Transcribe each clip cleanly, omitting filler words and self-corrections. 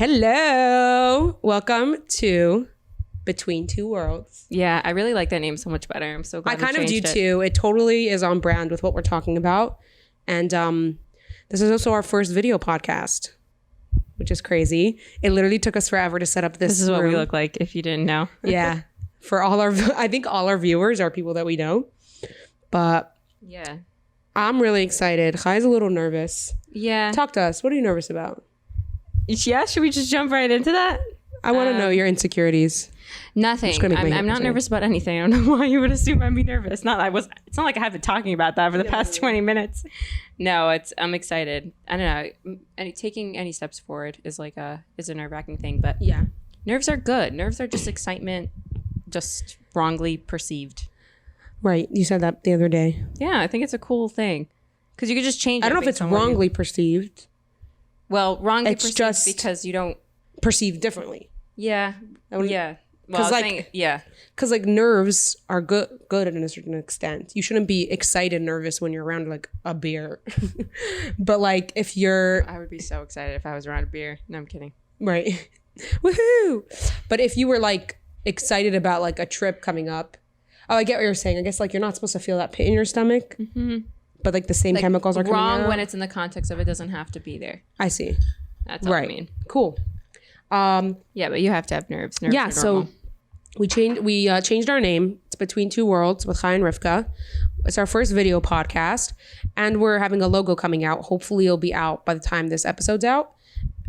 Hello. Welcome to Between Two Worlds. Yeah, I really like that name so much better. I'm so glad I kind of do too. It totally is on brand with what we're talking about. And this is also our first video podcast, which is crazy. It literally took us forever to set up this. This is what we look like if you didn't know. Yeah. For I think all our viewers are people that we know. But yeah, I'm really excited. Chai's a little nervous. Yeah. Talk to us. What are you nervous about? Yeah, should we just jump right into that? I want to know your insecurities. Nothing. I'm not nervous about anything. I don't know why you would assume I'd be nervous. It's not like I have been talking about that for the past 20 minutes. No, I'm excited. I don't know. Taking any steps forward is a nerve-wracking thing, but yeah, nerves are good. Nerves are just excitement, just wrongly perceived. Right. You said that the other day. Yeah, I think it's a cool thing because you could just change it. I don't know if it's wrongly perceived. Well, wrongly perceived just because you don't perceive differently. Yeah. Yeah. Well, because nerves are good at a certain extent. You shouldn't be excited, nervous when you're around a beer. But if you're, I would be so excited if I was around a beer. No, I'm kidding. Right. Woohoo! But if you were excited about a trip coming up, oh, I get what you're saying. I guess you're not supposed to feel that pit in your stomach. Mm-hmm. But the same chemicals are coming out. Wrong when it's in the context of it doesn't have to be there. I see. That's all I mean. Cool. Yeah, but you have to have nerves. Yeah, so we changed our name. It's Between Two Worlds with Chai and Rivka. It's our first video podcast, and we're having a logo coming out. Hopefully, it'll be out by the time this episode's out.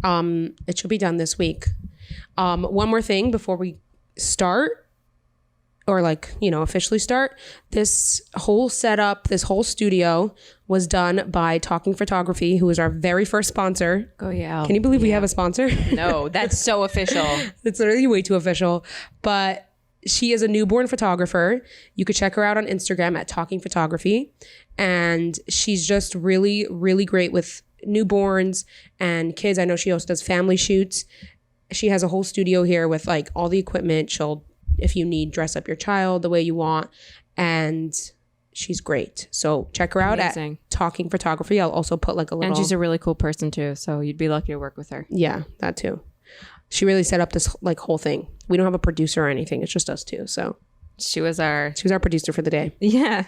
It should be done this week. One more thing before we start, or officially start. This whole setup, this whole studio was done by Talking Photography, who is our very first sponsor. Oh yeah. Can you believe we have a sponsor? No, that's so official. It's literally way too official. But she is a newborn photographer. You could check her out on Instagram at Talking Photography. And she's just really, really great with newborns and kids. I know she also does family shoots. She has a whole studio here with all the equipment. She'll, if you need, dress up your child the way you want. And she's great. So check her out at Talking Photography. I'll also put a little... And she's a really cool person too. So you'd be lucky to work with her. Yeah, that too. She really set up this whole thing. We don't have a producer or anything. It's just us two. So she was our producer for the day. Yeah.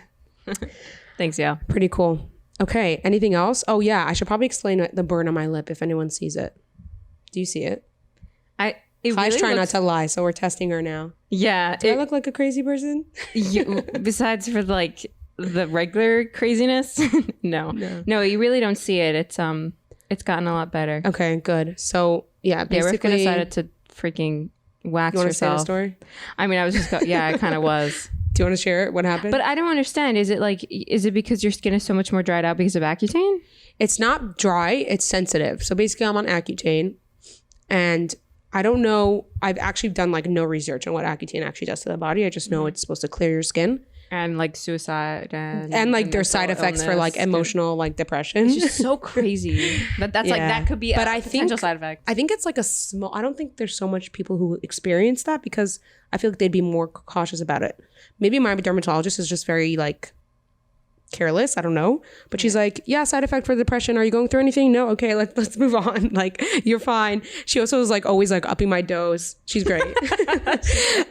Thanks, yeah. Pretty cool. Okay. Anything else? Oh yeah. I should probably explain the burn on my lip if anyone sees it. Do you see it? Chai's trying not to lie, so we're testing her now. Yeah. Do I look like a crazy person? Besides for the regular craziness? No, you really don't see it. It's gotten a lot better. Okay, good. So yeah, basically, Rivka decided to freaking wax you want herself. To say the story? I mean, I was just I kind of was. Do you want to share it? What happened? But I don't understand. Is it because your skin is so much more dried out because of Accutane? It's not dry. It's sensitive. So basically, I'm on Accutane, and I don't know. I've actually done no research on what Accutane actually does to the body. I just know it's supposed to clear your skin. And suicide and there's side effects for emotional depression. It's just so crazy. That could be a potential side effect. I think it's a small, I don't think there's so much people who experience that because I feel they'd be more cautious about it. Maybe my dermatologist is just very careless. I don't know. But she's yeah, side effect for depression. Are you going through anything? No. Okay, let's move on. You're fine. She also is always upping my dose. She's great.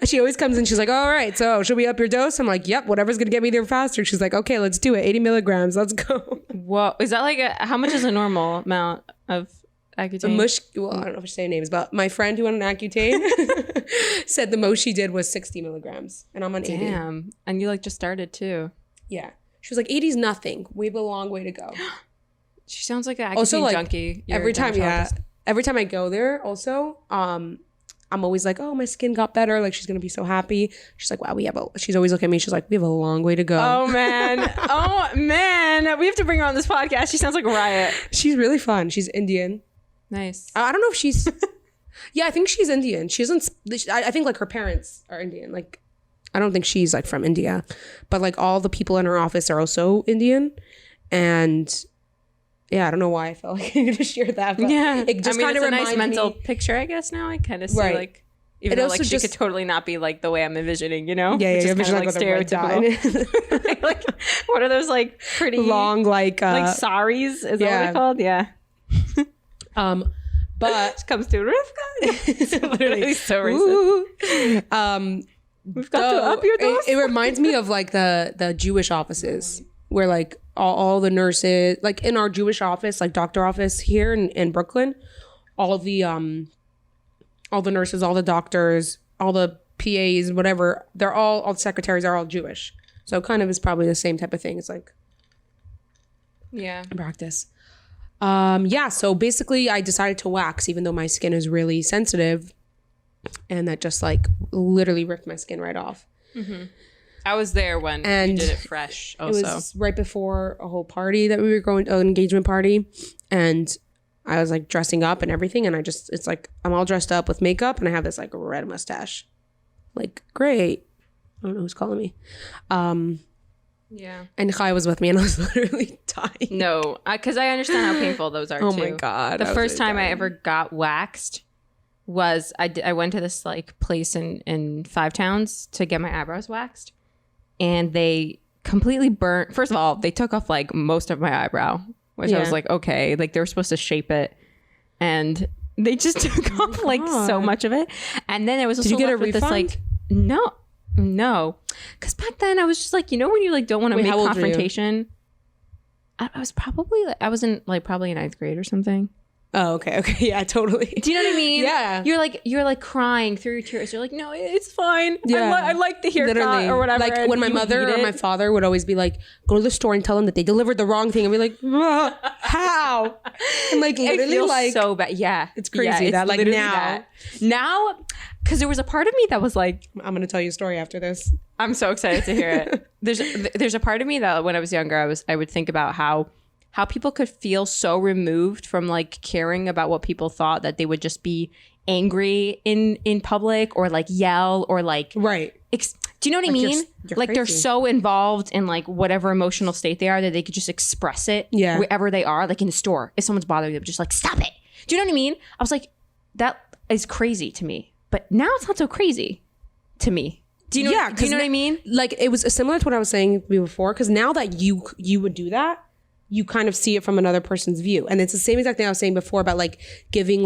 She always comes in. She's all right, so should we up your dose? I'm yep, whatever's going to get me there faster. She's okay, let's do it. 80 milligrams. Let's go. Whoa. Is that how much is a normal amount of Accutane? Well, I don't know if I should say names, but my friend who went on Accutane said the most she did was 60 milligrams. And I'm on 80. Damn. And you just started too. Yeah. She was 80's nothing. We have a long way to go. She sounds like an Accutane junkie. Every time I go there, also, I'm always oh, my skin got better. She's gonna be so happy. She's wow, she's always looking at me. She's we have a long way to go. Oh man, we have to bring her on this podcast. She sounds like a riot. She's really fun. She's Indian. Nice. I don't know if she's. Yeah, I think she's Indian. She doesn't. I think her parents are Indian. I don't think she's from India, but all the people in her office are also Indian. And yeah, I don't know why I felt I needed to share that. But yeah. It just kind of it's a nice mental picture, I guess now. I kind of see even though she could totally not be the way I'm envisioning, you know? Yeah, yeah. Which is kind of stereotypical. What are those pretty long, saris? Is that what they're called? Yeah. But it comes to Rivka. It's literally so racist. We've got to up your dose. It reminds me of like the Jewish offices where like all the nurses, like in our Jewish office, like doctor office here in Brooklyn, all the nurses, all the doctors, all the PAs, whatever, they're all the secretaries are all Jewish. So kind of is probably the same type of thing. It's like practice. So basically I decided to wax even though my skin is really sensitive, and that just like literally ripped my skin right off. Mm-hmm. I was there when you did it fresh also. It was right before a whole party that we were going to, an engagement party, and I was like dressing up and everything, and it's like I'm all dressed up with makeup and I have this like red mustache. Like, great. I don't know who's calling me. Yeah. And Chai was with me and I was literally dying. No, because I understand how painful those are too. Oh my God. The first time I ever got waxed was I went to this like place in Five Towns to get my eyebrows waxed, and they completely burnt. First of all, they took off like most of my eyebrow, which I was like, okay, like they were supposed to shape it, and they just took off like so much of it. And then it was also Did you get a refund? This, like, no, because back then I was just like, you know, when you like don't want to make confrontation. I was probably probably in 9th grade or something. Oh, okay. Yeah, totally. Do you know what I mean? Yeah. You're like crying through your tears. You're like, no, it's fine. Yeah. I like the haircut or whatever. Like when my mother or my father would always be like, go to the store and tell them that they delivered the wrong thing. And be like, how? And like literally like so bad. Yeah. It's crazy that like now, because there was a part of me that was like, I'm going to tell you a story after this. I'm so excited to hear it. There's a part of me that when I was younger, I would think about how people could feel so removed from like caring about what people thought that they would just be angry in public or like yell or like right. Do you know what I mean? You're like crazy. They're so involved in like whatever emotional state they are that they could just express it wherever they are. Like in the store, if someone's bothering them, just like stop it. Do you know what I mean? I was like, that is crazy to me. But now it's not so crazy to me. Do you know what I mean? Like it was similar to what I was saying before, because now that you would do that, you kind of see it from another person's view. And it's the same exact thing I was saying before about like giving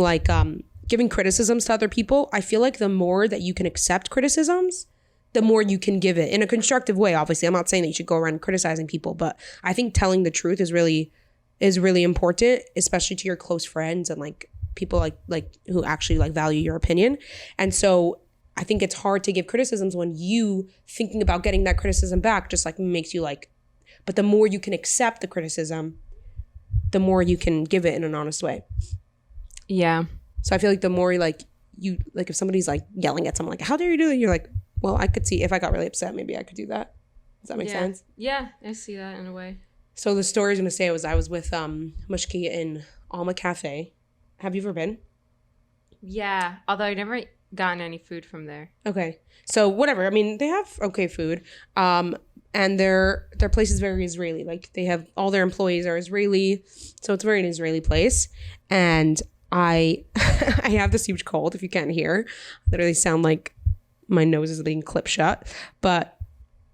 criticisms to other people. I feel like the more that you can accept criticisms, the more you can give it in a constructive way. Obviously, I'm not saying that you should go around criticizing people, but I think telling the truth is really important, especially to your close friends and like people like who actually like value your opinion. And so I think it's hard to give criticisms when you thinking about getting that criticism back just like makes you like, but the more you can accept the criticism, the more you can give it in an honest way. Yeah. So I feel like the more like you, like if somebody's like yelling at someone like, how dare you do it? You're like, well, I could see if I got really upset, maybe I could do that. Does that make sense? Yeah, I see that in a way. So the story I was going to say was I was with Mushki in Alma Cafe. Have you ever been? Yeah, although I've never gotten any food from there. Okay. So whatever. I mean, they have okay food. And their place is very Israeli. Like they have all their employees are Israeli. So it's very an Israeli place. And I have this huge cold, if you can't hear. I literally sound like my nose is being clipped shut. But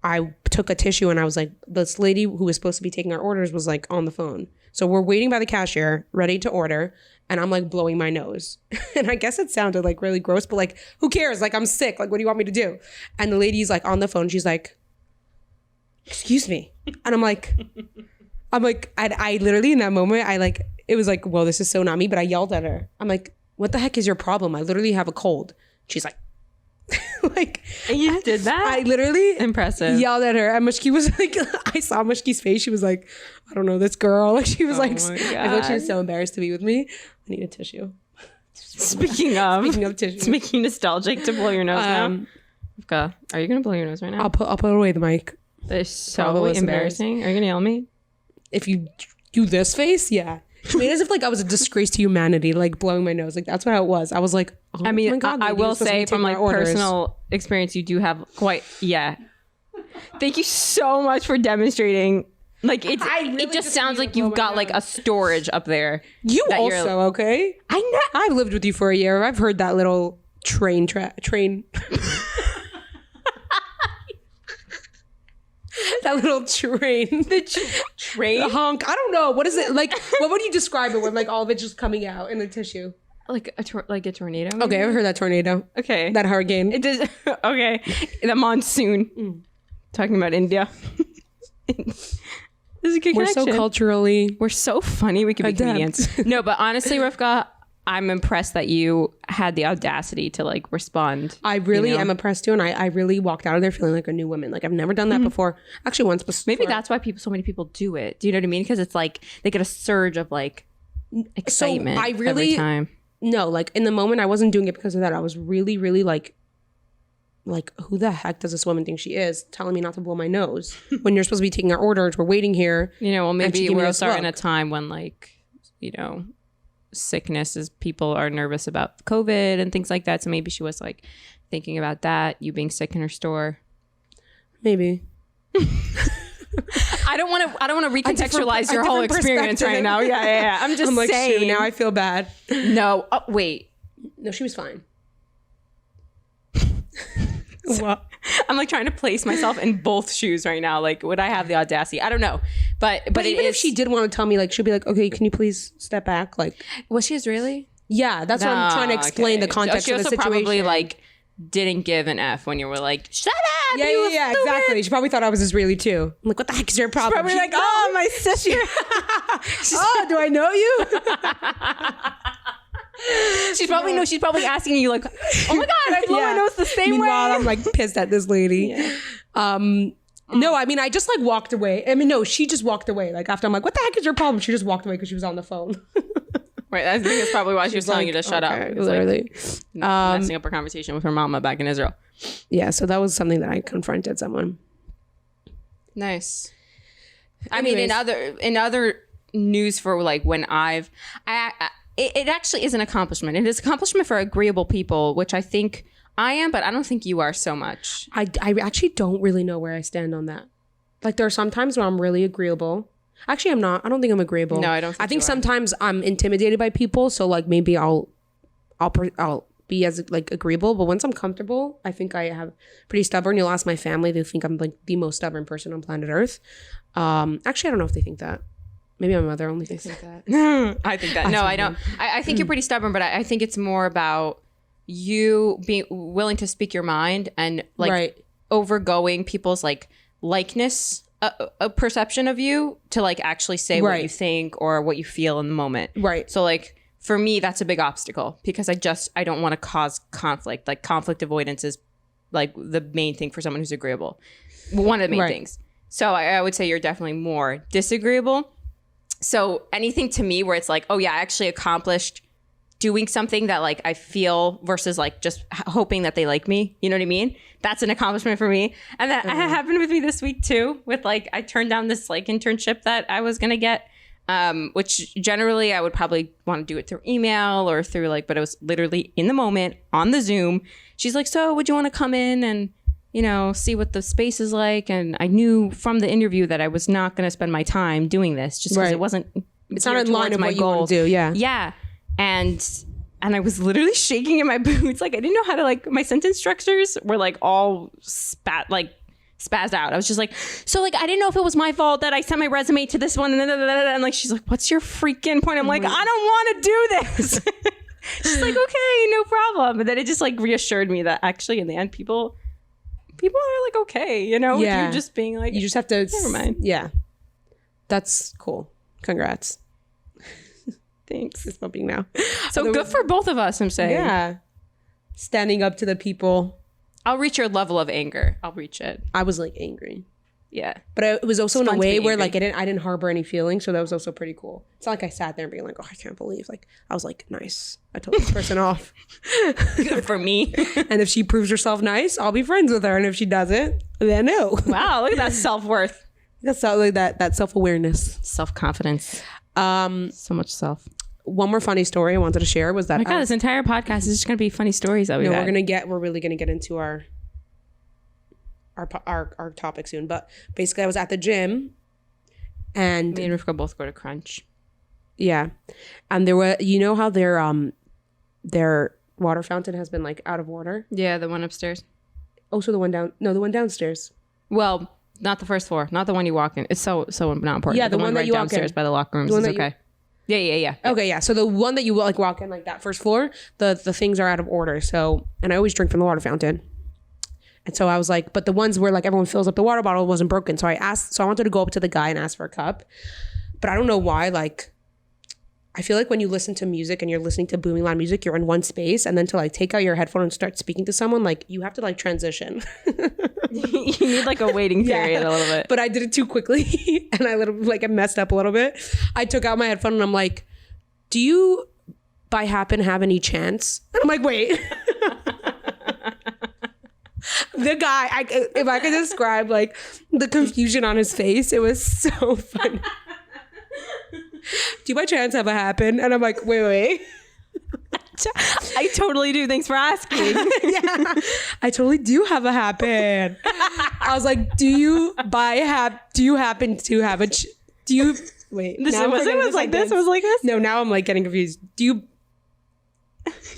I took a tissue and I was like, this lady who was supposed to be taking our orders was like on the phone. So we're waiting by the cashier, ready to order. And I'm like blowing my nose. And I guess it sounded like really gross, but like, who cares? Like, I'm sick. Like, what do you want me to do? And the lady's like on the phone. She's like, excuse me. And I'm like, I literally in that moment, it was like, whoa, this is so not me. But I yelled at her. I'm like, what the heck is your problem? I literally have a cold. She's like, like. And you did that? I literally impressive. Yelled at her. And Mushki was like, I saw Mushki's face. She was like, I don't know, this girl. Like she was I feel like she was so embarrassed to be with me. I need a tissue. Speaking of tissue. It's making nostalgic to blow your nose now. Vka, are you going to blow your nose right now? I'll put away the mic. That's so embarrassing. Are you going to yell at me? If you do this face, yeah. She made it as if like I was a disgrace to humanity, like blowing my nose. Like that's what it was. I was like, oh I mean, my God, I will say from like personal experience, you do have quite, Thank you so much for demonstrating. Like it just sounds like you've got like a storage up there. You also, okay? I know. I've lived with you for a year. I've heard that little train. That little train. The train? The honk. I don't know. What is it? Like, what would you describe it with? Like, all of it just coming out in the tissue. Like a tornado? Okay, I've heard that tornado. Okay. That hurricane. It does. Okay. The monsoon. Talking about India. This is a good We're connection. so culturally... We're so funny. We could be comedians. No, but honestly, Rivka, I'm impressed that you had the audacity to like respond. I really am impressed too. And I really walked out of there feeling like a new woman. Like I've never done that before. Actually, once before. Maybe that's why so many people do it. Do you know what I mean? Because it's like they get a surge of like excitement every time. No, like in the moment, I wasn't doing it because of that. I was really, really like, who the heck does this woman think she is telling me not to blow my nose when you're supposed to be taking our orders? We're waiting here. You know, well, maybe we're also in a time when like, you know, sickness is people are nervous about COVID and things like that. So maybe she was like thinking about that, you being sick in her store. Maybe. I don't want to recontextualize your whole experience right now. Yeah. I'm like, saying. Shoot, now I feel bad. No. Oh, wait. No, she was fine. What? I'm like trying to place myself in both shoes right now. Like, would I have the audacity? I don't know. But even if she did want to tell me, like, she'd be like, okay, can you please step back? Like, was she Israeli? Yeah, that's what I'm trying to explain the context of the situation. She also probably like didn't give an F when you were like, shut up. Yeah, exactly. She probably thought I was Israeli too. I'm like, what the heck is your problem? She's probably like, oh, my sister. Oh, do I know you? She's probably asking you like, oh my God, I blow my nose the same way. Meanwhile, I'm like pissed at this lady. Yeah. No, I mean, I just like walked away. I mean, no, she just walked away. Like after I'm like, what the heck is your problem? She just walked away because she was on the phone. Right, I think that's probably why she was telling you to shut up. Literally. Like, messing up her conversation with her mama back in Israel. Yeah, so that was something that I confronted someone. Nice. Anyways. I mean, in other news for like when it actually is an accomplishment. It is an accomplishment for agreeable people, which I think I am, but I don't think you are so much. I actually don't really know where I stand on that. Like there are some times where I'm really agreeable. Actually, I'm not. I don't think I'm agreeable. No, I don't think I think sometimes I'm intimidated by people. So like maybe I'll be as like agreeable. But once I'm comfortable, I think I have pretty stubborn. You'll ask my family. They think I'm like the most stubborn person on planet Earth. Actually, I don't know if they think that. Maybe my mother only thinks that. I think that. No, I don't. I think you're pretty stubborn, but I think it's more about you being willing to speak your mind and like overgoing people's like likeness, a perception of you to like actually say what you think or what you feel in the moment. Right. So like for me, that's a big obstacle because I don't want to cause conflict. Like conflict avoidance is like the main thing for someone who's agreeable. One of the main things. So I would say you're definitely more disagreeable. So anything to me where it's like, oh yeah, I actually accomplished doing something that like I feel versus like just hoping that they like me. You know what I mean? That's an accomplishment for me. And that happened with me this week too, with like, I turned down this like internship that I was going to get, which generally I would probably want to do it through email or through like, but it was literally in the moment on the Zoom. She's like, so would you want to come in and, you know, see what the space is like? And I knew from the interview that I was not going to spend my time doing this just because it wasn't. It's not in line with what you want to do. Yeah. Yeah. And I was literally shaking in my boots. Like I didn't know how to like, my sentence structures were like all spazzed out. I was just like, so like, I didn't know if it was my fault that I sent my resume to this one. And like, she's like, what's your freaking point? I'm like, I don't want to do this. She's like, okay, no problem. And then it just like reassured me that actually in the end, people are like, okay, you know, with you just being like, you just have to, never mind. Yeah. That's cool. Congrats. Thanks. It's bumping now. So good for both of us, I'm saying. Yeah. Standing up to the people. I'll reach your level of anger. I'll reach it. I was like angry. Yeah. But it was also in a way where like I didn't harbor any feelings. So that was also pretty cool. It's not like I sat there and being like, oh, I can't believe. Like I was like, nice. I told this person off. Good for me. And if she proves herself nice, I'll be friends with her. And if she doesn't, then no. Wow. Look at that self-worth. That's like that self-awareness. Self-confidence. So much self. One more funny story I wanted to share was that oh my God, this entire podcast is just going to be funny stories that we're really going to get into our topic soon. But basically I was at the gym and me and Rivka both go to Crunch. Yeah. And there were, you know how their water fountain has been like out of water? Yeah, the one upstairs. Oh, so the one downstairs. Well, not the first floor, not the one you walk in. It's so not important. Yeah, the one that right you walk downstairs in. by the locker rooms is okay. Yeah. Okay, yeah. So the one that you like walk in, like that first floor, the things are out of order. So, and I always drink from the water fountain. And so I was like, but the ones where like everyone fills up the water bottle wasn't broken. So I wanted to go up to the guy and ask for a cup. But I don't know why, like, I feel like when you listen to music and you're listening to booming loud music, you're in one space. And then to like take out your headphone and start speaking to someone, like you have to like transition. You need like a waiting period a little bit. But I did it too quickly and I messed up a little bit. I took out my headphone and I'm like, do you by happen have any chance? And I'm like, wait. The guy, if I could describe like the confusion on his face, it was so funny. Do you by chance have a happen? And I'm like, wait. I totally do. Thanks for asking. Yeah, I totally do have a happen. I was like, do you happen to have a? Do you wait? This was like this. Was like this. No, now I'm like getting confused. Do you?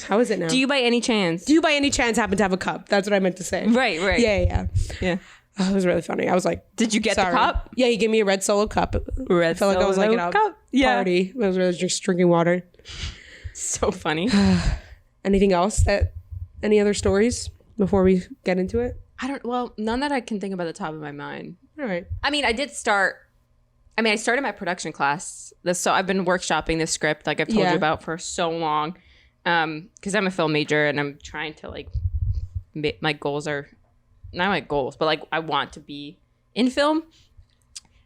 How is it now? Do you by any chance? Do you by any chance happen to have a cup? That's what I meant to say. Right. Yeah. Oh, it was really funny. I was like, did you get the cup? Yeah, he gave me a red Solo cup. I felt like I was like in a party. I was really just drinking water. So funny. Anything else any other stories before we get into it? None that I can think about the top of my mind. All right. I mean, I started my production class. So I've been workshopping this script like I've told you about for so long. Because I'm a film major and I'm trying to like, my goals are, not my goals, but like I want to be in film.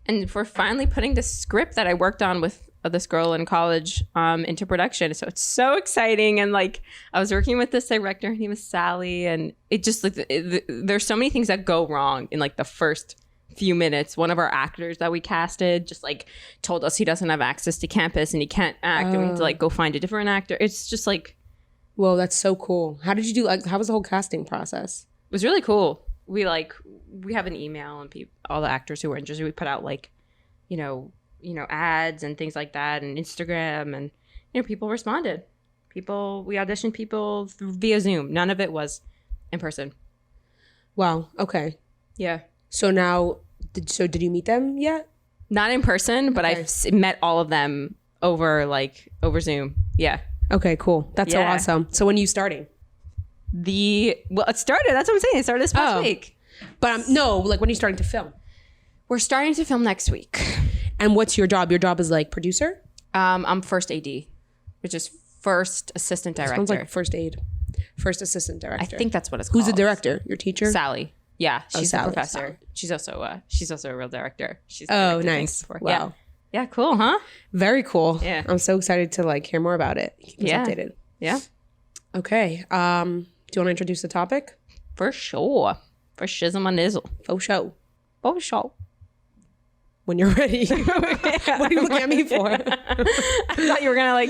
And we're finally putting the script that I worked on with this girl in college into production. So it's so exciting. And like I was working with this director, her name was Sally, and it just like there's so many things that go wrong in like the first few minutes. One of our actors that we casted just like told us he doesn't have access to campus and he can't act, and we have to like go find a different actor. It's just like, whoa, that's so cool. How did you do? Like, how was the whole casting process? It was really cool. We have an email, and all the actors who were interested, we put out like, you know, ads and things like that, and Instagram, and people responded. We auditioned people via Zoom. None of it was in person. Wow. Okay. Yeah. So now, did you meet them yet? Not in person, but I've met all of them over Zoom. Yeah. Okay, cool. That's so awesome. So when are you starting? It started. That's what I'm saying. It started this past week. But no, like when are you starting to film? We're starting to film next week. And what's your job? Your job is like producer? I'm first AD, which is first assistant director. Sounds like first aid. First assistant director. I think that's what it's called. Who's the director? Your teacher? Sally. Yeah, she's a professor. Sally. She's also a real director. She's nice. Wow. Yeah, cool, huh? Very cool. Yeah. I'm so excited to like hear more about it. Keep us updated. Yeah. Okay. Do you want to introduce the topic? For sure. For shizzle my nizzle. Faux show. Faux show. When you're ready. What are you looking at me for? I thought you were gonna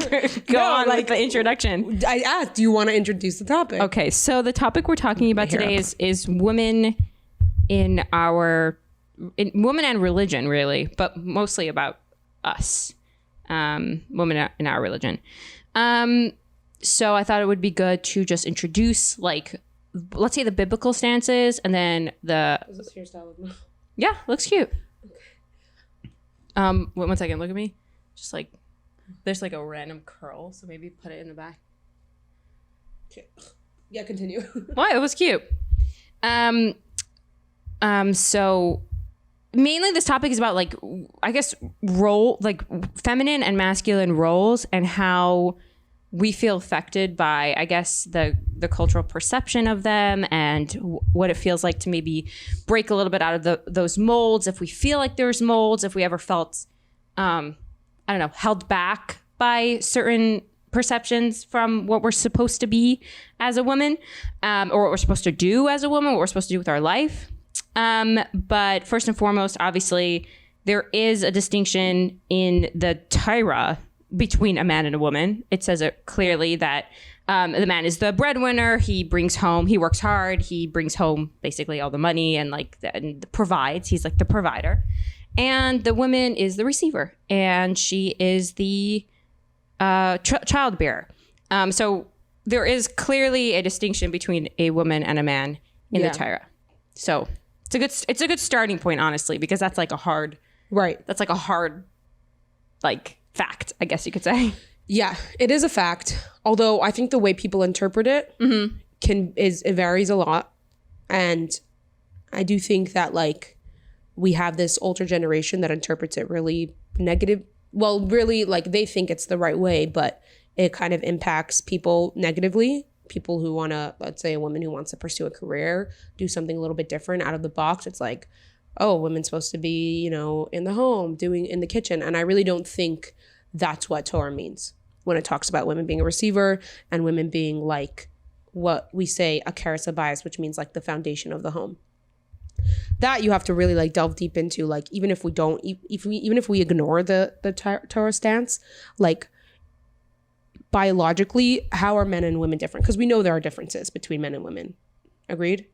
go on with the introduction. I asked, do you want to introduce the topic? Okay, so the topic we're talking about today is women in women and religion, really, but mostly about us, women in our religion. So I thought it would be good to just introduce, like, let's say the biblical stances, and then Is this your style? Yeah, looks cute. One second, look at me. Just like, there's like a random curl, so maybe put it in the back. Okay. Yeah, continue. What? It was cute. So mainly this topic is about like, I guess, feminine and masculine roles and how we feel affected by, I guess, the cultural perception of them, and what it feels like to maybe break a little bit out of those molds. If we feel like there's molds, if we ever felt, held back by certain perceptions from what we're supposed to be as a woman, or what we're supposed to do as a woman, what we're supposed to do with our life. But first and foremost, obviously, there is a distinction in the Torah between a man and a woman. It says it clearly that the man is the breadwinner. He works hard. He brings home basically all the money and provides. He's like the provider. And the woman is the receiver, and she is the childbearer. So there is clearly a distinction between a woman and a man in the Torah. So it's a good starting point, honestly, because that's like a hard, right. That's like a hard, like, fact, I guess you could say. Yeah, it is a fact. Although I think the way people interpret it it varies a lot. And I do think that like we have this older generation that interprets it really negative. Well, really like they think it's the right way, but it kind of impacts people negatively. People who want to, let's say a woman who wants to pursue a career, do something a little bit different out of the box. It's like, oh, women's supposed to be, you know, in the home, doing in the kitchen. And I really don't think that's what Torah means when it talks about women being a receiver and women being like what we say a karasa bias, which means like the foundation of the home. That you have to really like delve deep into. Like even if we don't, even if we ignore the Torah stance, like biologically, how are men and women different? Because we know there are differences between men and women. Agreed?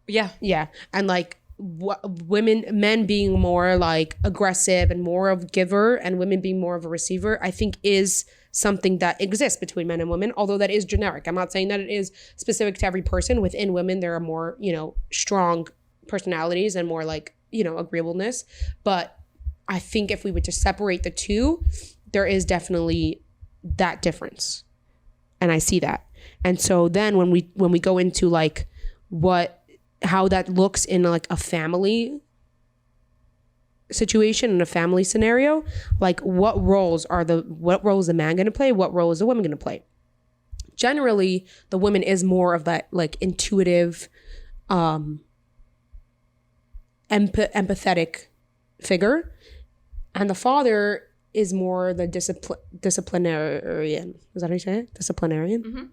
Yeah. Yeah. And like men being more like aggressive and more of a giver and women being more of a receiver, I think is something that exists between men and women, although that is generic. I'm not saying that it is specific to every person. Within women, there are more, you know, strong personalities and more like, you know, agreeableness. But I think if we were to separate the two, there is definitely that difference. And I see that. And so then when we go into like how that looks in like a family situation, in a family scenario, like what roles is the man going to play? What role is the woman going to play? Generally, the woman is more of that like intuitive, empathetic figure. And the father is more the disciplinarian. Is that how you say it? Disciplinarian? Mm-hmm.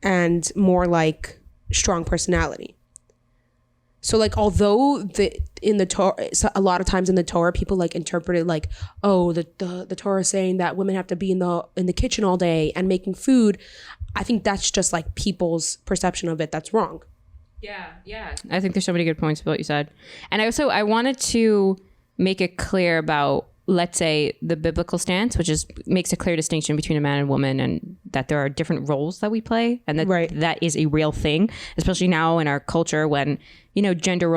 And more like strong personality. So like, although in the Torah, a lot of times in the Torah, people like interpret it like, oh, the Torah is saying that women have to be in the kitchen all day and making food. I think that's just like people's perception of it. That's wrong. Yeah. I think there's so many good points about what you said. And I wanted to make it clear about, let's say, the biblical stance, which makes a clear distinction between a man and woman, and that there are different roles that we play, and that is a real thing, especially now in our culture when, you know, gender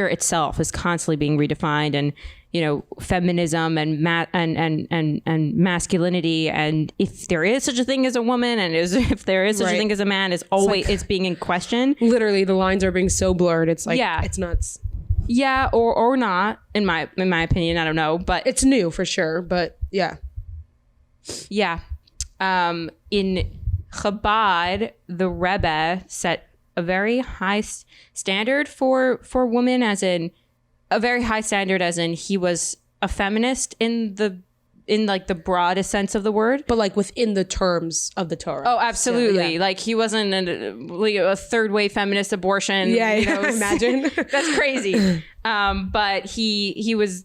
itself is constantly being redefined, and, you know, feminism and masculinity, and if there is such a thing as a woman and if there is such a thing as a man, is always it's being in question. Literally, the lines are being so blurred. It's like, it's nuts. Yeah, or not, in my opinion, I don't know, but it's new for sure, but yeah. Yeah. In Chabad, the Rebbe set a very high standard for women, as in he was a feminist in like the broadest sense of the word, but like within the terms of the Torah. Oh, absolutely. Yeah. Like he wasn't a third wave feminist abortion. Yeah, you know, imagine. That's crazy. But he was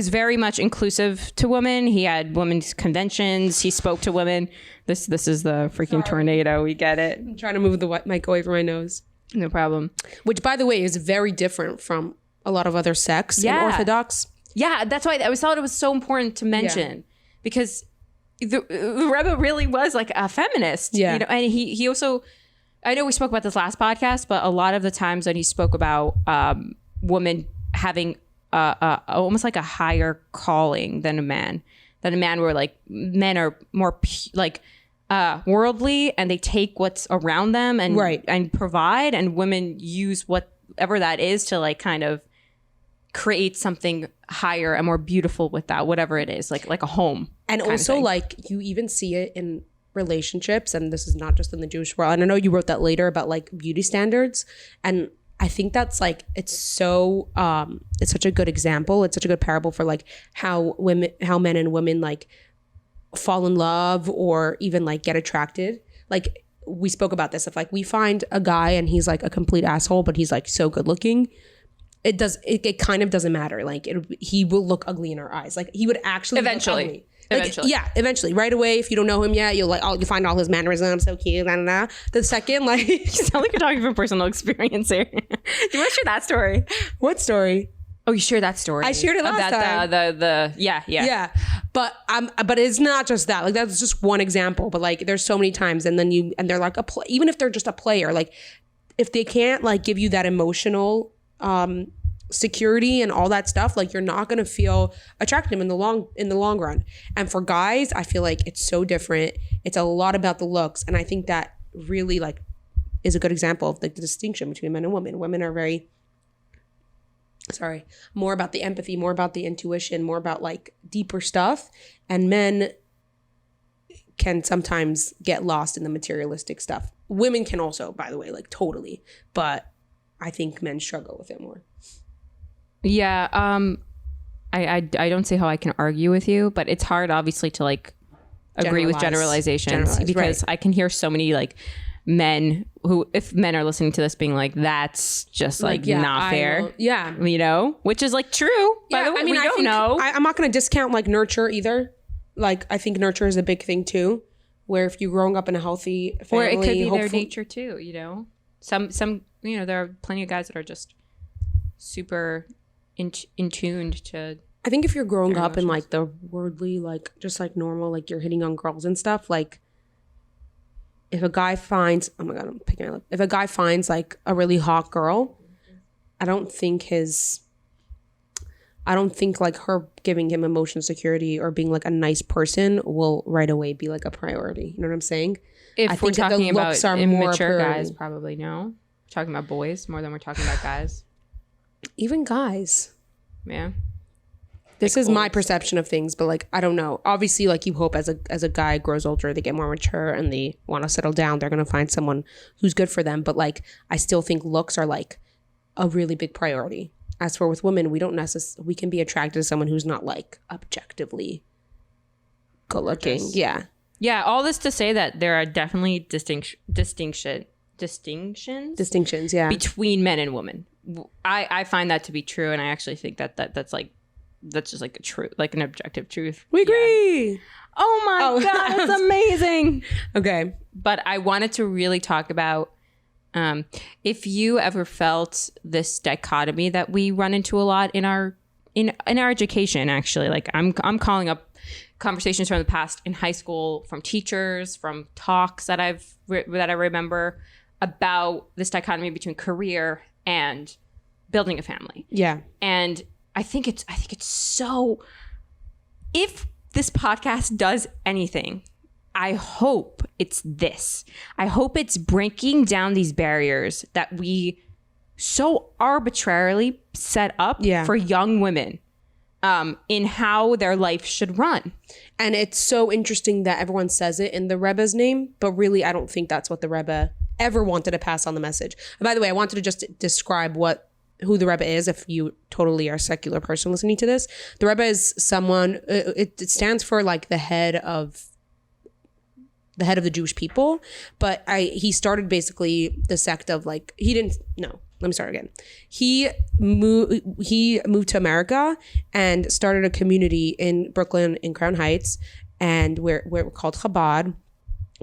very much inclusive to women. He had women's conventions. He spoke to women. This is the freaking tornado. We get it. I'm trying to move the mic away from my nose. No problem. Which, by the way, is very different from a lot of other sects in Orthodox. Yeah, that's why I thought it was so important to mention, because the Rebbe really was like a feminist. Yeah. You know, and he also, I know we spoke about this last podcast, but a lot of the times when he spoke about women having almost like a higher calling than a man, where like men are more like worldly and they take what's around them and provide, and women use whatever that is to like kind of create something higher and more beautiful with that, whatever it is, like a home. And also like you even see it in relationships, and this is not just in the Jewish world. And I know you wrote that later about like beauty standards, and I think that's like, it's such a good example. It's such a good parable for like how men and women like fall in love or even like get attracted. Like we spoke about this, if like we find a guy and he's like a complete asshole, but he's like so good looking, it kind of doesn't matter. Like he will look ugly in our eyes. Like he would actually eventually look ugly. Like, eventually. Right away, if you don't know him yet, you'll find all his mannerisms so cute. Blah, blah, blah. The second, like you sound like you're talking from personal experience here. Do you want to share that story? What story? Oh, you shared that story. I shared it last time. Yeah. But it's not just that. Like that's just one example. But like there's so many times, and they're like even if they're just a player, like if they can't like give you that emotional security and all that stuff, like you're not going to feel attractive in the long run. And for guys, I feel like it's so different. It's a lot about the looks. And I think that really like is a good example of the distinction between men and women. Women are more about the empathy, more about the intuition, more about like deeper stuff. And men can sometimes get lost in the materialistic stuff. Women can also, by the way, like totally. But I think men struggle with it more. Yeah. I don't see how I can argue with you, but it's hard obviously to like agree with generalizations because I can hear so many like men who, if men are listening to this, being like, that's just like not fair. You know, which is like true. By the way, we don't know. I'm not going to discount like nurture either. Like I think nurture is a big thing too, where if you're growing up in a healthy family, or it could be their nature too. You know, some you know, there are plenty of guys that are just super in tuned to. I think if you're growing up in like the worldly, like just like normal, like you're hitting on girls and stuff, like if a guy finds, oh my God, I'm picking my lip. If a guy finds like a really hot girl, I don't think like her giving him emotional security or being like a nice person will right away be like a priority. You know what I'm saying? If we're talking about immature guys, probably no. We're talking about boys more than we're talking about guys. Even guys. Yeah. This is my perception of things, but like I don't know. Obviously, like you hope as a guy grows older, they get more mature and they want to settle down, they're gonna find someone who's good for them. But like I still think looks are like a really big priority. As for with women, we can be attracted to someone who's not like objectively good looking. Yeah. Yeah. All this to say that there are definitely distinctions. Yeah. Between men and women. I find that to be true, and I actually think that's just like a truth, like an objective truth. We agree. Yeah. Oh my God, it's amazing. Okay. But I wanted to really talk about if you ever felt this dichotomy that we run into a lot in our education. Actually, like I'm calling up conversations from the past in high school, from teachers, from talks that I remember about this dichotomy between career and building a family. Yeah. And I think it's so, if this podcast does anything, I hope it's this. I hope it's breaking down these barriers that we so arbitrarily set up for young women in how their life should run. And it's so interesting that everyone says it in the Rebbe's name, but really I don't think that's what the Rebbe ever wanted to pass on the message. And by the way, I wanted to just describe who the Rebbe is if you totally are a secular person listening to this. The Rebbe is someone, it stands for like the head of the Jewish people, but he started basically the sect of like, let me start again. He moved to America and started a community in Brooklyn in Crown Heights, and we're called Chabad,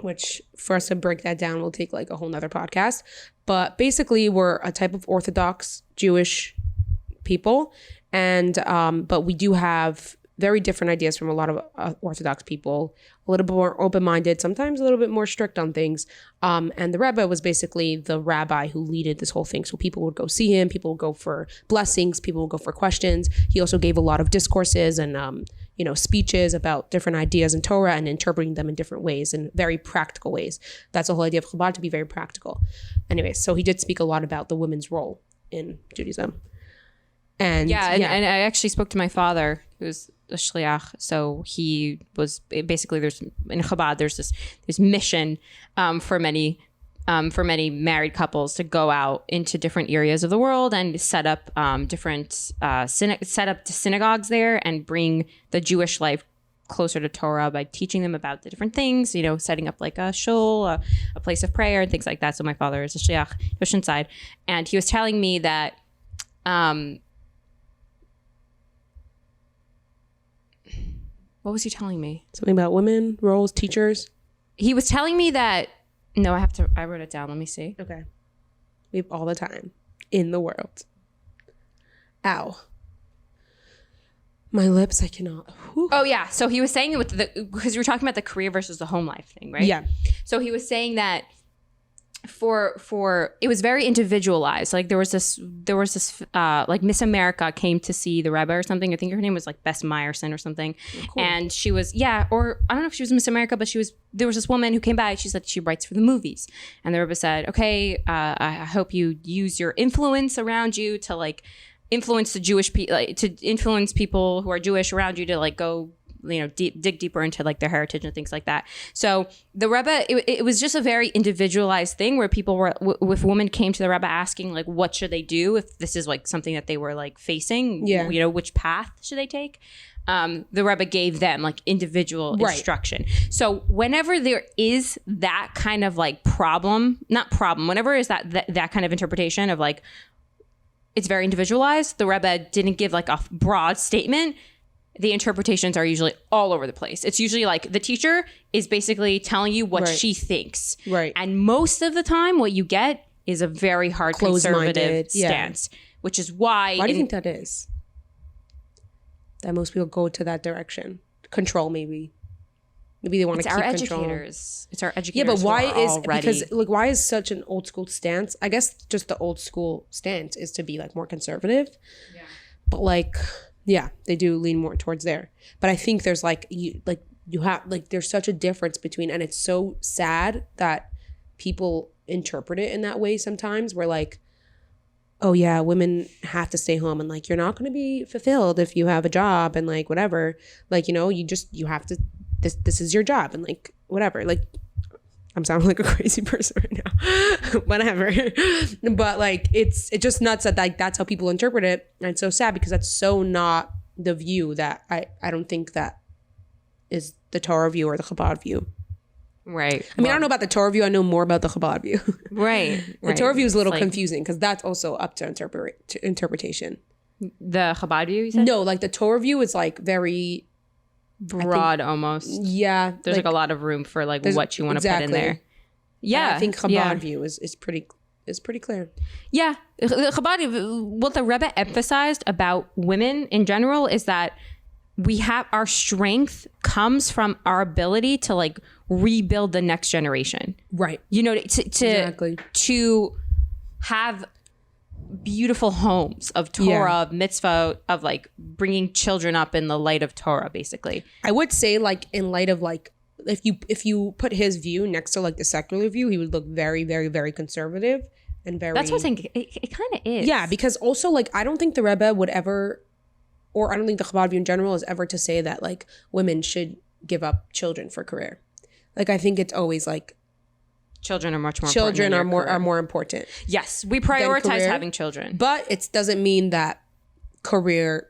which for us to break that down will take like a whole nother podcast. But basically we're a type of Orthodox Jewish people, and but we do have very different ideas from a lot of Orthodox people, a little bit more open-minded, sometimes a little bit more strict on things. And the Rebbe was basically the rabbi who leaded this whole thing. So people would go see him, people would go for blessings, people would go for questions. He also gave a lot of discourses and speeches about different ideas in Torah and interpreting them in different ways, in very practical ways. That's the whole idea of Chabad, to be very practical. Anyway, so he did speak a lot about the women's role in Judaism. And I actually spoke to my father, who's a shliach. So he was basically, in Chabad there's this mission for many married couples to go out into different areas of the world and set up synagogues there and bring the Jewish life closer to Torah by teaching them about the different things, setting up like a shul, a place of prayer and things like that. So my father is a shliach, Christian side, and he was telling me that what was he telling me? Something about women, roles, teachers. He was telling me that, no, I wrote it down. Let me see. Okay. We have all the time in the world. Ow. My lips, I cannot. Whew. Oh, yeah. So he was saying it because you were talking about the career versus the home life thing, right? Yeah. So he was saying that it was very individualized. Like there was this like Miss America came to see the Rebbe or something. I think her name was like Bess Meyerson or something. Oh, cool. And she was, or I don't know if she was Miss America, but there was this woman who came by. She said she writes for the movies. And the Rebbe said, okay, I hope you use your influence around you to like influence the Jewish people, like, to influence people who are Jewish around you to like go, dig deeper into like their heritage and things like that. So the Rebbe, it was just a very individualized thing where people were, if women came to the Rebbe asking like, what should they do if this is like something that they were like facing, which path should they take? The Rebbe gave them like individual instruction. So whenever there is that kind of like whenever is that kind of interpretation of like, it's very individualized, the Rebbe didn't give like a broad statement. The interpretations are usually all over the place. It's usually like the teacher is basically telling you what she thinks. Right. And most of the time what you get is a very hard conservative stance, which is why... Why do you think that is? That most people go to that direction. Control, maybe. Maybe they want to keep control. It's our educators. Yeah, but why is such an old school stance? I guess just the old school stance is to be like more conservative. Yeah. But like... Yeah, they do lean more towards there. But I think there's there's such a difference between, and it's so sad that people interpret it in that way sometimes, where like, oh yeah, women have to stay home and like, you're not going to be fulfilled if you have a job and like, whatever, like, you have to, this is your job and like, whatever, like, I'm sounding like a crazy person right now. Whatever. But like it's just nuts that like that's how people interpret it. And it's so sad because that's so not the view that I don't think that is the Torah view or the Chabad view. Right. I mean, I don't know about the Torah view. I know more about the Chabad view. Right. The Torah view is a little confusing because that's also up to interpretation. The Chabad view, you said? No, like the Torah view is like very... broad almost. Yeah. There's like a lot of room for like what you want to put in there. Yeah. I think Chabad view is pretty clear. Yeah. The Chabad, what the Rebbe emphasized about women in general is that our strength comes from our ability to like rebuild the next generation. Right. To have beautiful homes of Torah, of mitzvah, of like bringing children up in the light of Torah, basically. I would say like in light of like, if you put his view next to like the secular view, he would look very, very, very conservative and very... That's what I'm saying. It kind of is. Yeah, because also like, I don't think the Rebbe would ever, or I don't think the Chabad view in general is ever to say that like women should give up children for career. Like, I think it's always like, children are much more important. Children are more important. Yes, we prioritize having children. But it doesn't mean that career